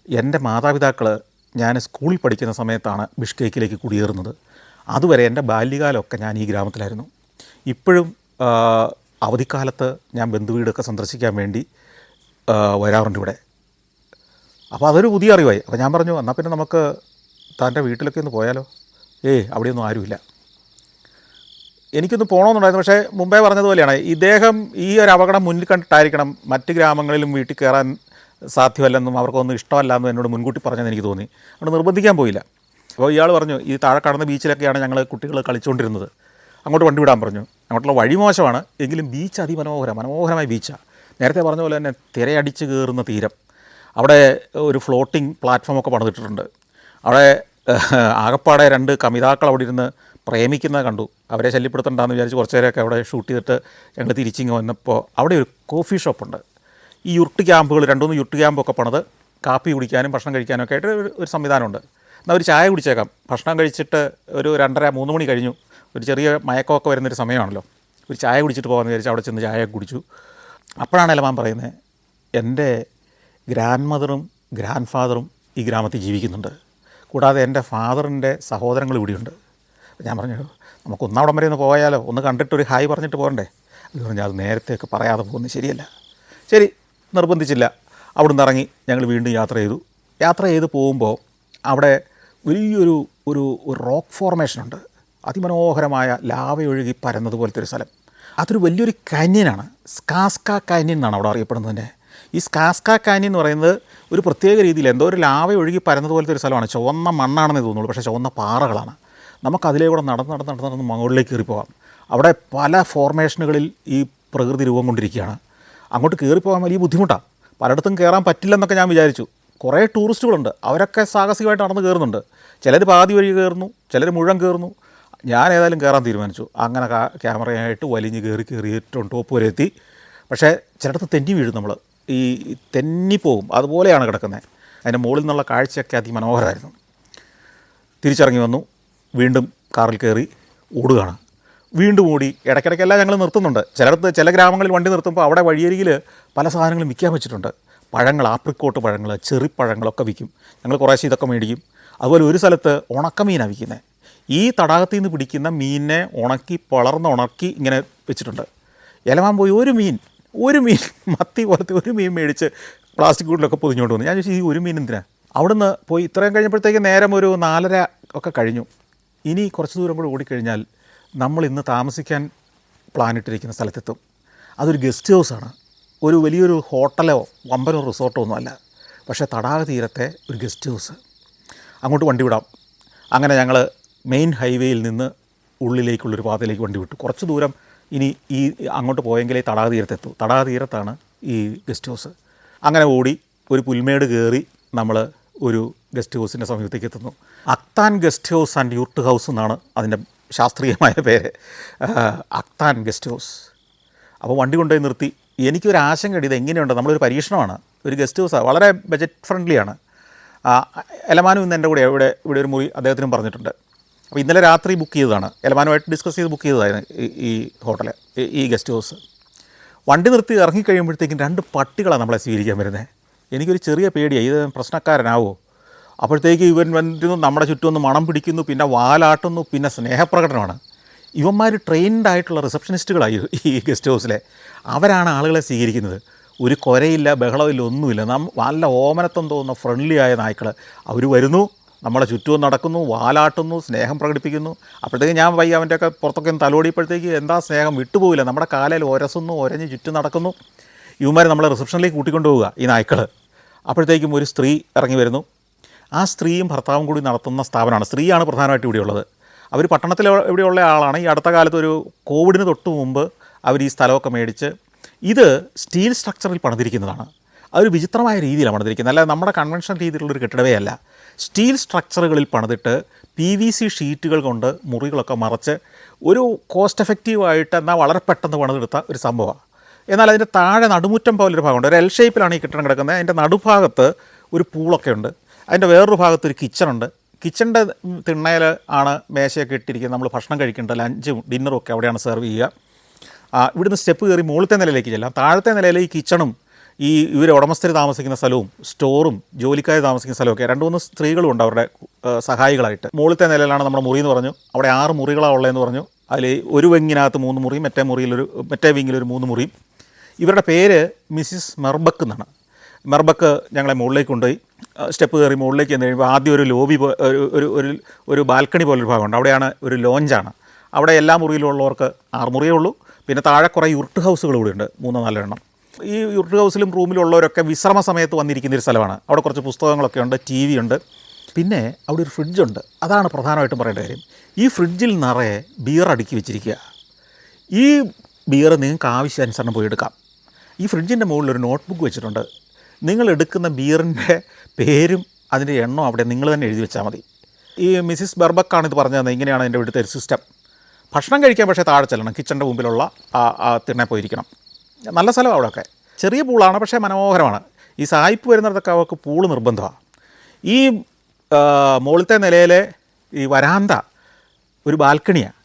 എൻ്റെ മാതാപിതാക്കൾ ഞാൻ സ്കൂളിൽ പഠിക്കുന്ന സമയത്താണ് ബിഷ്കേക്കിലേക്ക് കുടിയേറുന്നത്. അതുവരെ എൻ്റെ ബാല്യകാലമൊക്കെ ഞാൻ ഈ ഗ്രാമത്തിലായിരുന്നു. ഇപ്പോഴും അവധിക്കാലത്ത് ഞാൻ ബന്ധുവീടൊക്കെ സന്ദർശിക്കാൻ വേണ്ടി വരാറുണ്ട് ഇവിടെ. അപ്പോൾ അതൊരു പുതിയ അറിവായി. അപ്പോൾ ഞാൻ പറഞ്ഞു, എന്നാൽ പിന്നെ നമുക്ക് തൻ്റെ വീട്ടിലൊക്കെ ഒന്ന് പോയാലോ? അവിടെയൊന്നും ആരുമില്ല. എനിക്കൊന്ന് പോകണമെന്നുണ്ടായിരുന്നു. പക്ഷേ മുമ്പേ പറഞ്ഞതുപോലെയാണ്, ഇദ്ദേഹം ഈ ഒരു അപകടം മുന്നിൽ കണ്ടിട്ടായിരിക്കണം മറ്റ് ഗ്രാമങ്ങളിലും വീട്ടിൽ കയറാൻ സാധ്യമല്ലെന്നും അവർക്കൊന്നും ഇഷ്ടമല്ലെന്നും എന്നോട് മുൻകൂട്ടി പറഞ്ഞതെന്ന് എനിക്ക് തോന്നി. അതുകൊണ്ട് നിർബന്ധിക്കാൻ പോയില്ല. അപ്പോൾ ഇയാൾ പറഞ്ഞു, ഈ താഴെ കടന്ന ബീച്ചിലൊക്കെയാണ് ഞങ്ങൾ കുട്ടികൾ കളിച്ചുകൊണ്ടിരുന്നത്, അങ്ങോട്ട് വണ്ടി വിടാൻ പറഞ്ഞു. അങ്ങോട്ടുള്ള വഴി മോശമാണ്, എങ്കിലും ബീച്ച് മനോഹരമായ ബീച്ചാണ്. നേരത്തെ പറഞ്ഞ പോലെ തന്നെ തിരയടിച്ച് കയറുന്ന തീരം. അവിടെ ഒരു ഫ്ലോട്ടിംഗ് പ്ലാറ്റ്ഫോമൊക്കെ പണിതിട്ടിട്ടുണ്ട്. അവിടെ ആകപ്പാടെ 2 കമിതാക്കൾ അവിടെ ഇരുന്ന് പ്രേമിക്കുന്നത് കണ്ടു. അവരെ ശല്യപ്പെടുത്തണ്ടെന്ന് വിചാരിച്ച് കുറച്ച് നേരമൊക്കെ അവിടെ ഷൂട്ട് ചെയ്തിട്ട് ഞങ്ങൾ തിരിച്ചിങ്ങ് വന്നപ്പോൾ അവിടെ ഒരു കോഫി ഷോപ്പുണ്ട്. ഈ യുർട്ട് ക്യാമ്പുകൾ 2-3 യുർട്ട് ക്യാമ്പൊക്കെ പണിത് കാപ്പി കുടിക്കാനും ഭക്ഷണം കഴിക്കാനും ഒക്കെ ആയിട്ട് ഒരു സംവിധാനമുണ്ട്. എന്നാൽ ഒരു ചായ കുടിച്ചേക്കാം. ഭക്ഷണം കഴിച്ചിട്ട് ഒരു 2:30-3 മണി കഴിഞ്ഞു, ഒരു ചെറിയ മയക്കമൊക്കെ വരുന്നൊരു സമയമാണല്ലോ. ഒരു ചായ കുടിച്ചിട്ട് പോകാമെന്ന് വിചാരിച്ച് അവിടെ ചെന്ന് ചായ കുടിച്ചു. അപ്പോഴാണ് എലമാൻ പറയുന്നത്, എൻ്റെ ഗ്രാൻഡ് മദറും ഗ്രാൻഡ് ഫാദറും ഈ ഗ്രാമത്തിൽ ജീവിക്കുന്നുണ്ട്, കൂടാതെ എൻ്റെ ഫാദറിൻ്റെ സഹോദരങ്ങൾ ഇവിടെയുണ്ട്. ഞാൻ പറഞ്ഞു, നമുക്ക് ഒന്നവിടം വരെ ഒന്ന് പോയാലോ, ഒന്ന് കണ്ടിട്ടൊരു ഹായ് പറഞ്ഞിട്ട് പോകണ്ടേ? എന്ന് പറഞ്ഞാൽ അത് നേരത്തെയൊക്കെ പറയാതെ പോകുന്നത് ശരിയല്ല. ശരി, നിർബന്ധിച്ചില്ല. അവിടുന്ന് ഇറങ്ങി ഞങ്ങൾ വീണ്ടും യാത്ര ചെയ്ത് പോകുമ്പോൾ അവിടെ വലിയൊരു ഒരു റോക്ക് ഫോർമേഷനുണ്ട്. അതിമനോഹരമായ ലാവയൊഴുകി പരന്നതുപോലത്തെ ഒരു സ്ഥലം. അതൊരു വലിയൊരു കാന്യനാണ്. സ്കാസ്ക കാന്യൻ എന്നാണ് അവിടെ അറിയപ്പെടുന്നത് തന്നെ. ഈ സ്കാസ്ക കാന്യൻ എന്ന് പറയുന്നത് ഒരു പ്രത്യേക രീതിയിൽ എന്തോ ഒരു ലാവ ഒഴുകി പരന്നതുപോലത്തെ ഒരു സ്ഥലമാണ്. ചുവന്ന മണ്ണാണെന്നേ തോന്നുള്ളൂ, പക്ഷേ ചുവന്ന പാറകളാണ്. നമുക്കതിലൂടെ നടന്ന് മുകളിലേക്ക് കയറിപ്പോകാം. അവിടെ പല ഫോർമേഷനുകളിൽ ഈ പ്രകൃതി രൂപം കൊണ്ടിരിക്കുകയാണ്. അങ്ങോട്ട് കയറിപ്പോകാൻ വലിയ ബുദ്ധിമുട്ടാണ്. പലയിടത്തും കയറാൻ പറ്റില്ലെന്നൊക്കെ ഞാൻ വിചാരിച്ചു. കുറേ ടൂറിസ്റ്റുകളുണ്ട്, അവരൊക്കെ സാഹസികമായിട്ട് നടന്ന് കയറുന്നുണ്ട്. ചിലർ പാതി വഴി കയറുന്നു, ചിലർ മുഴുവൻ കയറുന്നു. ഞാൻ ഏതായാലും കയറാൻ തീരുമാനിച്ചു. അങ്ങനെ ക്യാമറയായിട്ട് വലിഞ്ഞ് കയറി ഏറ്റവും ടോപ്പ് വരെ എത്തി. പക്ഷേ ചിലയിടത്ത് തെന്നി വീഴും, നമ്മൾ ഈ തെന്നിപ്പോവും, അതുപോലെയാണ് കിടക്കുന്നത്. അതിൻ്റെ മുകളിൽ നിന്നുള്ള കാഴ്ചയൊക്കെ അതിമനോഹരമായിരുന്നു. തിരിച്ചിറങ്ങി വന്നു, വീണ്ടും കാറിൽ കയറി ഓടുകയാണ്. വീണ്ടും ഓടി. ഇടയ്ക്കിടയ്ക്കെല്ലാം ഞങ്ങൾ നിർത്തുന്നുണ്ട്. ചില ഗ്രാമങ്ങളിൽ വണ്ടി നിർത്തുമ്പോൾ അവിടെ വഴിയരികിൽ പല സാധനങ്ങളും വിൽക്കാൻ വെച്ചിട്ടുണ്ട്. പഴങ്ങൾ, ആപ്രിക്കോട്ട് പഴങ്ങൾ, ചെറിപ്പഴങ്ങളൊക്കെ വിൽക്കും. ഞങ്ങൾ കുറേശ്ശെ ഇതൊക്കെ മേടിക്കും. അതുപോലെ ഒരു സ്ഥലത്ത് ഉണക്കമീനാണ് വിൽക്കുന്നത്. ഈ തടാകത്തിൽ നിന്ന് പിടിക്കുന്ന മീനിനെ ഉണക്കി ഇങ്ങനെ വെച്ചിട്ടുണ്ട്. എലമാൻ പോയി ഒരു മീൻ മത്തി പോലത്തെ ഒരു മീൻ മേടിച്ച് പ്ലാസ്റ്റിക് കൂട്ടിലൊക്കെ പൊതിഞ്ഞുകൊണ്ട് വന്നു. ഞാൻ ചോദിച്ചു, ഈ ഒരു മീൻ എന്തിനാണ്? അവിടുന്ന് പോയി ഇത്രയും കഴിഞ്ഞപ്പോഴത്തേക്ക് നേരം ഒരു 4:30 ഒക്കെ കഴിഞ്ഞു. ഇനി കുറച്ച് ദൂരം കൂടെ ഓടിക്കഴിഞ്ഞാൽ നമ്മൾ ഇന്ന് താമസിക്കാൻ പ്ലാനിട്ടിരിക്കുന്ന സ്ഥലത്തെത്തും. അതൊരു ഗസ്റ്റ് ഹൗസാണ്. ഒരു വലിയൊരു ഹോട്ടലോ വമ്പനോ റിസോർട്ടോ ഒന്നുമല്ല, പക്ഷേ തടാക തീരത്തെ ഒരു ഗസ്റ്റ് ഹൗസ്. അങ്ങോട്ട് വണ്ടി വിടാം. അങ്ങനെ ഞങ്ങൾ മെയിൻ ഹൈവേയിൽ നിന്ന് ഉള്ളിലേക്കുള്ളൊരു പാതയിലേക്ക് വണ്ടി വിട്ടു. കുറച്ച് ദൂരം ഇനി ഈ അങ്ങോട്ട് പോയെങ്കിലേ തടാക തീരത്തെത്തൂ. തടാക തീരത്താണ് ഈ ഗസ്റ്റ് ഹൗസ്. അങ്ങനെ ഓടി ഒരു പുൽമേട് കയറി നമ്മൾ ഒരു ഗസ്റ്റ് ഹൗസിൻ്റെ സമീപത്തേക്ക് എത്തുന്നു. അക്താൻ ഗസ്റ്റ് ഹൗസ് ആൻഡ് യൂർട്ട് ഹൗസ് എന്നാണ് അതിൻ്റെ ശാസ്ത്രീയമായ പേര്. അക്താൻ ഗസ്റ്റ് ഹൗസ്. അപ്പോൾ വണ്ടി കൊണ്ടുപോയി നിർത്തി. എനിക്കൊരു ആശങ്ക, ഇത് എങ്ങനെയുണ്ട്, നമ്മളൊരു പരീക്ഷണമാണ്. ഒരു ഗസ്റ്റ് ഹൗസാണ്, വളരെ ബജറ്റ് ഫ്രണ്ട്ലിയാണ്. എലമാനും ഇന്ന് എൻ്റെ കൂടെ ഇവിടെ ഒരു മുറി അദ്ദേഹത്തിനും പറഞ്ഞിട്ടുണ്ട്. അപ്പോൾ ഇന്നലെ രാത്രി ബുക്ക് ചെയ്തതാണ്, എലമാനുമായിട്ട് ഡിസ്കസ് ചെയ്ത് ബുക്ക് ചെയ്തതായിരുന്നു ഈ ഹോട്ടൽ, ഈ ഗസ്റ്റ് ഹൗസ്. വണ്ടി നിർത്തി ഇറങ്ങിക്കഴിയുമ്പോഴത്തേക്കും 2 പട്ടികളാണ് നമ്മളെ സ്വീകരിക്കാൻ വരുന്നത്. എനിക്കൊരു ചെറിയ പേടിയാണ്, ഇത് പ്രശ്നക്കാരനാവോ. അപ്പോഴത്തേക്ക് ഇവൻ വന്നിരുന്നു, നമ്മുടെ ചുറ്റുമൊന്ന് മണം പിടിക്കുന്നു, പിന്നെ വാലാട്ടുന്നു, പിന്നെ സ്നേഹപ്രകടനമാണ്. ഇവന്മാർ ട്രെയിൻഡ് ആയിട്ടുള്ള റിസപ്ഷനിസ്റ്റുകളായി ഈ ഗസ്റ്റ് ഹൗസിലെ. അവരാണ് ആളുകളെ സ്വീകരിക്കുന്നത്. ഒരു കൊരയില്ല, ബഹളമില്ല, ഒന്നുമില്ല. നല്ല ഓമനത്വം തോന്നുന്ന ഫ്രണ്ട്ലി ആയ നായ്ക്കൾ. അവർ വരുന്നു, നമ്മളെ ചുറ്റും നടക്കുന്നു, വാലാട്ടുന്നു, സ്നേഹം പ്രകടിപ്പിക്കുന്നു. അപ്പോഴത്തേക്ക് ഞാൻ അവൻ്റെയൊക്കെ പുറത്തൊക്കെ ഒന്ന് തലോടിയപ്പോഴത്തേക്ക് എന്താ സ്നേഹം, വിട്ടുപോയില്ല. നമ്മുടെ കാലയിൽ ഒരഞ്ഞ് ചുറ്റും നടക്കുന്നു. ഇവന്മാർ നമ്മളെ റിസപ്ഷനിലേക്ക് കൂട്ടിക്കൊണ്ടു പോവുക ഈ നായ്ക്കൾ. അപ്പോഴത്തേക്കും ഒരു സ്ത്രീ ഇറങ്ങി വരുന്നു. ആ സ്ത്രീയും ഭർത്താവും കൂടി നടത്തുന്ന സ്ഥാപനമാണ്. സ്ത്രീയാണ് പ്രധാനമായിട്ട് ഇവിടെയുള്ളത്. അവർ പട്ടണത്തിൽ ഇവിടെയുള്ള ആളാണ്. ഈ അടുത്ത കാലത്ത് ഒരു കോവിഡിന് തൊട്ട് മുമ്പ് അവർ ഈ സ്ഥലമൊക്കെ മേടിച്ച് ഇത് സ്റ്റീൽ സ്ട്രക്ചറിൽ പണിതിരിക്കുന്നതാണ്. അതൊരു വിചിത്രമായ രീതിയിലാണ് പണിതിരിക്കുന്നത്. അല്ലാതെ നമ്മുടെ കൺവെൻഷണൽ രീതിയിലുള്ളൊരു കെട്ടിടവേ അല്ല. സ്റ്റീൽ സ്ട്രക്ചറുകളിൽ പണിതിട്ട് PVC ഷീറ്റുകൾ കൊണ്ട് മുറികളൊക്കെ മറച്ച് ഒരു കോസ്റ്റ് എഫക്റ്റീവായിട്ട് എന്നാൽ വളരെ പെട്ടെന്ന് പണിതെടുത്ത ഒരു സംഭവമാണ്. എന്നാൽ അതിൻ്റെ താഴെ നടുമുറ്റം പോലൊരു ഭാഗമുണ്ട്. ഒരു ഷേപ്പിലാണ് ഈ കെട്ടിടം കിടക്കുന്നത്. അതിൻ്റെ നടുഭാഗത്ത് ഒരു പൂളൊക്കെ ഉണ്ട്. അതിൻ്റെ വേറൊരു ഭാഗത്ത് ഒരു കിച്ചണുണ്ട്. കിച്ചണിൻ്റെ തിണ്ണയിൽ ആണ് മേശയൊക്കെ ഇട്ടിരിക്കുന്നത്. നമ്മൾ ഭക്ഷണം കഴിക്കേണ്ട ലഞ്ചും ഡിന്നറും ഒക്കെ അവിടെയാണ് സെർവ് ചെയ്യുക. ഇവിടുന്ന് സ്റ്റെപ്പ് കയറി മുകളിലത്തെ നിലയിലേക്ക് ചെല്ലാം. താഴത്തെ നിലയിൽ ഈ കിച്ചണും ഈ ഇവർ ഉടമസ്ഥർ താമസിക്കുന്ന സ്ഥലവും സ്റ്റോറും ജോലിക്കാർ താമസിക്കുന്ന സ്ഥലമൊക്കെ 2-3 സ്ത്രീകളും ഉണ്ട് അവരുടെ സഹായികളായിട്ട്. മുകളിലത്തെ നിലയിലാണ് നമ്മുടെ മുറി എന്ന് പറഞ്ഞു. അവിടെ 6 മുറികളാണ് ഉള്ളതെന്ന് പറഞ്ഞു. അതിൽ ഒരു വിങ്ങിനകത്ത് 3 മുറിയും മറ്റേ വിങ്ങിലൊരു 3 മുറിയും. ഇവരുടെ പേര് മിസ്സിസ് മെർബക്ക് എന്നാണ്. മെർബക്ക് ഞങ്ങളെ മുകളിലേക്ക് കൊണ്ടുപോയി. സ്റ്റെപ്പ് കയറി മുകളിലേക്ക് ചെന്ന് കഴിയുമ്പോൾ ആദ്യം ഒരു ലോബി ഒരു ബാൽക്കണി പോലൊരു ഭാഗമുണ്ട്. അവിടെയാണ് ഒരു ലോഞ്ചാണ്. അവിടെ എല്ലാ മുറിയിലുള്ളവർക്ക് 6 മുറിയേ ഉള്ളൂ. പിന്നെ താഴെ കുറേ യുർട്ട് ഹൗസുകൾ കൂടി ഉണ്ട്, 3-4 എണ്ണം. ഈ യുർട്ട് ഹൗസിലും റൂമിലുള്ളവരൊക്കെ വിശ്രമ സമയത്ത് വന്നിരിക്കുന്നൊരു സ്ഥലമാണ്. അവിടെ കുറച്ച് പുസ്തകങ്ങളൊക്കെ ഉണ്ട്, TV ഉണ്ട്. പിന്നെ അവിടെ ഒരു ഫ്രിഡ്ജുണ്ട്. അതാണ് പ്രധാനമായിട്ടും പറയേണ്ട കാര്യം. ഈ ഫ്രിഡ്ജിൽ നിറയെ ബിയർ അടുക്കി വെച്ചിരിക്കുക. ഈ ബിയർ നിങ്ങൾക്ക് ആവശ്യാനുസരണം പോയി എടുക്കാം. ഈ ഫ്രിഡ്ജിൻ്റെ മുകളിൽ ഒരു നോട്ട്ബുക്ക് വെച്ചിട്ടുണ്ട്. നിങ്ങൾ എടുക്കുന്ന ബിയറിൻ്റെ പേരും അതിൻ്റെ എണ്ണവും അവിടെ നിങ്ങൾ തന്നെ എഴുതി വെച്ചാൽ മതി. ഈ മിസ്സിസ് ബെർബക്കാണ് ഇത് പറഞ്ഞു തന്നെ. ഇങ്ങനെയാണ് എൻ്റെ ഇവിടുത്തെ ഒരു സിസ്റ്റം. ഭക്ഷണം കഴിക്കാൻ പക്ഷേ താഴെ ചെല്ലണം. കിച്ചൻ്റെ മുമ്പിലുള്ള തിണ്ണെ പോയിരിക്കണം. നല്ല സ്ഥലം അവിടെയൊക്കെ. ചെറിയ പൂളാണ്, പക്ഷേ മനോഹരമാണ്. ഈ സായിപ്പ് വരുന്നിടത്തൊക്കെ അവർക്ക് പൂള് നിർബന്ധമാണ്. ഈ മുകളിലത്തെ നിലയിലെ ഈ വരാന്ത ഒരു ബാൽക്കണിയാണ്.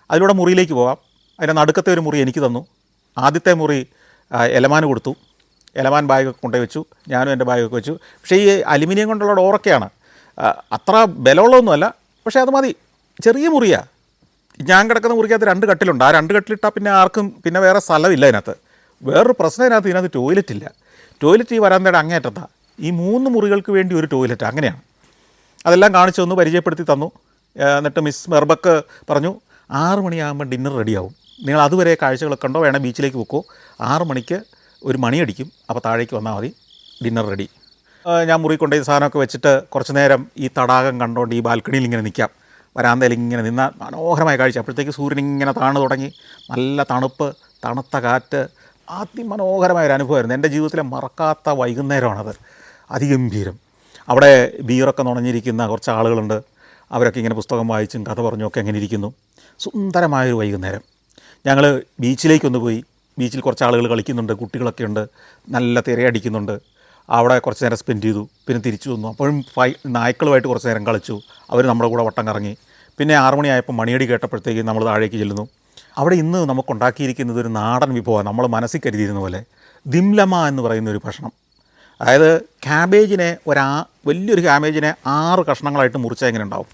അതിലൂടെ മുറിയിലേക്ക് പോകാം. അതിൻ്റെ നടുക്കത്തെ ഒരു മുറി എനിക്ക് തന്നു. ആദ്യത്തെ മുറി എലമാന് കൊടുത്തു. എലമാൻ ബാഗൊക്കെ കൊണ്ടുപോയി വെച്ചു. ഞാനും എൻ്റെ ബാഗൊക്കെ വെച്ചു. പക്ഷേ ഈ അലുമിനിയം കൊണ്ടുള്ള ഡോറൊക്കെയാണ്. അത്ര ബലമുള്ളതൊന്നുമല്ല, പക്ഷേ അത് മതി. ചെറിയ മുറിയാണ്. ഞാൻ കിടക്കുന്ന മുറിക്കകത്ത് 2 കട്ടിലുണ്ട്. ആ 2 കട്ടിലിട്ടാൽ പിന്നെ ആർക്കും പിന്നെ വേറെ സ്ഥലമില്ല ഇതിനകത്ത്. വേറൊരു പ്രശ്നം ഇതിനകത്ത് ടോയ്ലറ്റ് ഇല്ല. ടോയ്ലറ്റ് ഈ വരാന്തയുടെ അങ്ങേറ്റത്താണ്. ഈ 3 മുറികൾക്ക് വേണ്ടി ഒരു ടോയ്ലറ്റ്. അങ്ങനെയാണ്. അതെല്ലാം കാണിച്ചു തന്നു, പരിചയപ്പെടുത്തി തന്നു. എന്നിട്ട് മിസ് മെർബക്ക് പറഞ്ഞു 6 മണിയാകുമ്പോൾ ഡിന്നർ റെഡിയാവും. നിങ്ങൾ അതുവരെ കാഴ്ചകളൊക്കെ ഉണ്ടോ, വേണേൽ ബീച്ചിലേക്ക് പോക്കോ. 6 മണിക്ക് ഒരു മണിയടിക്കും. അപ്പോൾ താഴേക്ക് വന്നാൽ മതി, ഡിന്നർ റെഡി. ഞാൻ മുറി കൊണ്ടുപോയി സാധനമൊക്കെ വെച്ചിട്ട് കുറച്ച് നേരം ഈ തടാകം കണ്ടുകൊണ്ട് ഈ ബാൽക്കണിയിൽ ഇങ്ങനെ നിൽക്കാം. വരാന്തയിൽ ഇങ്ങനെ നിന്നാൽ മനോഹരമായ കാഴ്ച. അപ്പോഴത്തേക്ക് സൂര്യൻ ഇങ്ങനെ താണു തുടങ്ങി. നല്ല തണുപ്പ്, തണുത്ത കാറ്റ്, അതിമനോഹരമായൊരു അനുഭവമായിരുന്നു. എൻ്റെ ജീവിതത്തിലെ മറക്കാത്ത വൈകുന്നേരമാണത്. അതിഗംഭീരം. അവിടെ ബിയറൊക്കെ നുണഞ്ഞിരിക്കുന്ന കുറച്ച് ആളുകളുണ്ട്. അവരൊക്കെ ഇങ്ങനെ പുസ്തകം വായിച്ചും കഥ പറഞ്ഞൊക്കെ എങ്ങനെ ഇരിക്കുന്നു. സുന്ദരമായൊരു വൈകുന്നേരം. ഞങ്ങൾ ബീച്ചിലേക്കൊന്ന് പോയി. ബീച്ചിൽ കുറച്ച് ആളുകൾ കളിക്കുന്നുണ്ട്, കുട്ടികളൊക്കെ ഉണ്ട്, നല്ല തിരയടിക്കുന്നുണ്ട്. അവിടെ കുറച്ച് നേരം സ്പെൻഡ് ചെയ്തു. പിന്നെ തിരിച്ചു വന്നു. അപ്പോഴും നായ്ക്കളുമായിട്ട് കുറച്ച് നേരം കളിച്ചു. അവർ നമ്മുടെ കൂടെ വട്ടം കറങ്ങി. പിന്നെ 6 മണിയായപ്പോൾ മണിയടി കേട്ടപ്പോഴത്തേക്കും നമ്മൾ താഴേക്ക് ചെല്ലുന്നു. അവിടെ ഇന്ന് നമുക്കുണ്ടാക്കിയിരിക്കുന്നത് ഒരു നാടൻ വിഭവമാണ്. നമ്മൾ മനസ്സിൽ കരുതിയിരുന്ന പോലെ ദിംലമ എന്ന് പറയുന്നൊരു ഭക്ഷണം. അതായത് ക്യാബേജിനെ വലിയൊരു ക്യാബേജിനെ 6 കഷ്ണങ്ങളായിട്ട് മുറിച്ചാൽ എങ്ങനെ ഉണ്ടാവും.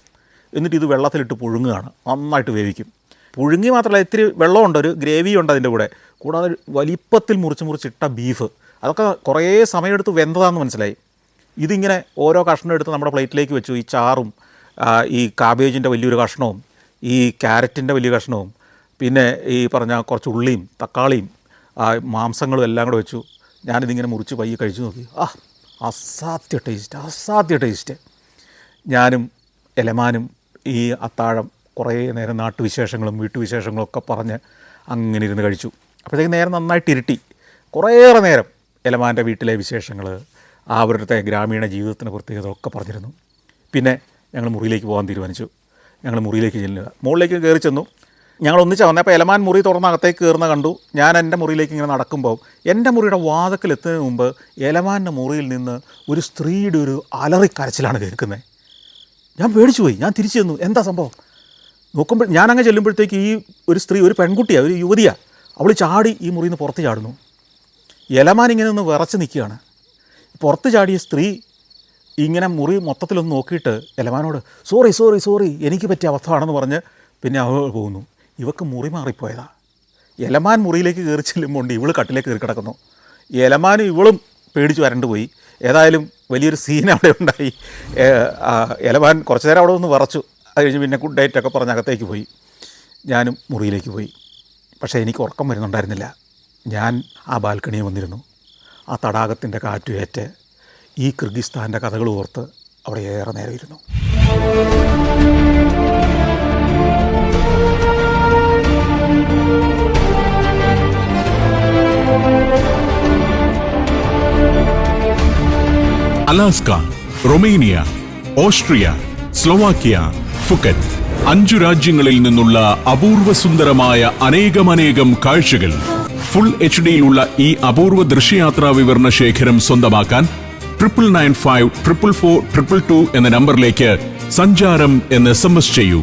എന്നിട്ട് ഇത് വെള്ളത്തിലിട്ട് പുഴുങ്ങുകയാണ്. നന്നായിട്ട് വേവിക്കും. പുഴുങ്ങി മാത്രമല്ല, ഇത്തിരി വെള്ളമുണ്ട്, ഒരു ഗ്രേവിയുണ്ട് അതിൻ്റെ കൂടെ. കൂടാതെ വലിപ്പത്തിൽ മുറിച്ചിട്ട ബീഫ്. അതൊക്കെ കുറേ സമയമെടുത്ത് വെന്തതാണെന്ന് മനസ്സിലായി. ഇതിങ്ങനെ ഓരോ കഷ്ണം എടുത്ത് നമ്മുടെ പ്ലേറ്റിലേക്ക് വെച്ചു. ഈ ചാറും ഈ കാബേജിൻ്റെ വലിയൊരു കഷ്ണവും ഈ ക്യാരറ്റിൻ്റെ വലിയ കഷ്ണവും പിന്നെ ഈ പറഞ്ഞ കുറച്ച് ഉള്ളിയും തക്കാളിയും മാംസങ്ങളും എല്ലാം കൂടെ വെച്ചു. ഞാനിതിങ്ങനെ മുറിച്ച് പയ്യെ കഴിച്ചു നോക്കി. അസാധ്യ ടേസ്റ്റ്. ഞാനും എലമാനും ഈ അത്താഴം കുറേ നേരം നാട്ടുവിശേഷങ്ങളും വീട്ടുവിശേഷങ്ങളും ഒക്കെ പറഞ്ഞ് അങ്ങനെ ഇരുന്ന് കഴിച്ചു. അപ്പോഴത്തേക്ക് നേരം നന്നായിട്ട് ഇരുട്ടി. കുറേയേറെ നേരം എലമാൻ്റെ വീട്ടിലെ വിശേഷങ്ങൾ, അവരുടെ ഗ്രാമീണ ജീവിതത്തിൻ്റെ പ്രത്യേകത ഒക്കെ പറഞ്ഞിരുന്നു. പിന്നെ ഞങ്ങൾ മുറിയിലേക്ക് പോകാൻ തീരുമാനിച്ചു. ഞങ്ങൾ മുറിയിലേക്ക് ചെല്ലുക. മുകളിലേക്ക് കയറി ചെന്നു. ഞങ്ങൾ ഒന്നിച്ചാണ് വന്നത്. അപ്പോൾ എലമാൻ മുറി തുറന്ന് അകത്തേക്ക് കയറുന്ന കണ്ടു. ഞാൻ എൻ്റെ മുറിയിലേക്ക് ഇങ്ങനെ നടക്കുമ്പോൾ എൻ്റെ മുറിയുടെ വാതിക്കലെത്തുന്നതിന് മുമ്പ് എലമാൻ്റെ മുറിയിൽ നിന്ന് ഒരു സ്ത്രീയുടെ ഒരു അലറിക്കരച്ചിലാണ് കേൾക്കുന്നത്. ഞാൻ പേടിച്ചു പോയി. ഞാൻ തിരിച്ചു ചെന്നു. എന്താ സംഭവം നോക്കുമ്പോൾ ഞാനങ്ങ് ചെല്ലുമ്പോഴത്തേക്ക് ഈ ഒരു സ്ത്രീ, ഒരു പെൺകുട്ടിയാണ്, ഒരു യുവതിയാണ്. അവൾ ചാടി ഈ മുറിയിൽ നിന്ന് പുറത്ത് ചാടുന്നു. എലമാൻ ഇങ്ങനെ ഒന്ന് വിറച്ച് നിൽക്കുകയാണ്. പുറത്ത് ചാടിയ സ്ത്രീ ഇങ്ങനെ മുറി മൊത്തത്തിലൊന്ന് നോക്കിയിട്ട് എലമാനോട് സോറി എനിക്ക് പറ്റിയ അബദ്ധമാണെന്ന് പറഞ്ഞ് പിന്നെ അവൾ പോകുന്നു. ഇവക്ക് മുറി മാറിപ്പോയതാണ്. എലമാൻ മുറിയിലേക്ക് കയറി ചെല്ലുമ്പോൾ ഇവൾ കട്ടിലേക്ക് കയറി കിടക്കുന്നു. എലമാനും ഇവളും പേടിച്ച് വരണ്ടു പോയി. ഏതായാലും വലിയൊരു സീൻ അവിടെ ഉണ്ടായി. എലമാൻ കുറച്ച് നേരം അവിടെ ഒന്ന് വിറച്ചു. അത് കഴിഞ്ഞ് പിന്നെ ഗുഡ് നൈറ്റൊക്കെ പറഞ്ഞ് അകത്തേക്ക് പോയി. ഞാനും മുറിയിലേക്ക് പോയി. പക്ഷേ എനിക്ക് ഉറക്കം വരുന്നുണ്ടായിരുന്നില്ല. ഞാൻ ആ ബാൽക്കണിയിൽ വന്നിരുന്നു. ആ തടാകത്തിൻ്റെ കാറ്റുയേറ്റ് ഈ കിർഗിസ്ഥാൻ്റെ കഥകൾ ഓർത്ത് അവിടെ ഏറെ നേരം ഇരുന്നു. Alaska, Romania, Austria, Slovakia, Phuket 5 രാജ്യങ്ങളിൽ നിന്നുള്ള അപൂർവ സുന്ദരമായ അനേകം കാഴ്ചകൾ. ഫുൾ HD-യിലുള്ള ഈ അപൂർവ ദൃശ്യയാത്രാ വിവരണ ശേഖരം സ്വന്തമാക്കാൻ 9995 444 222 എന്ന നമ്പറിലേക്ക് സഞ്ചാരം എന്ന് SMS ചെയ്യൂ.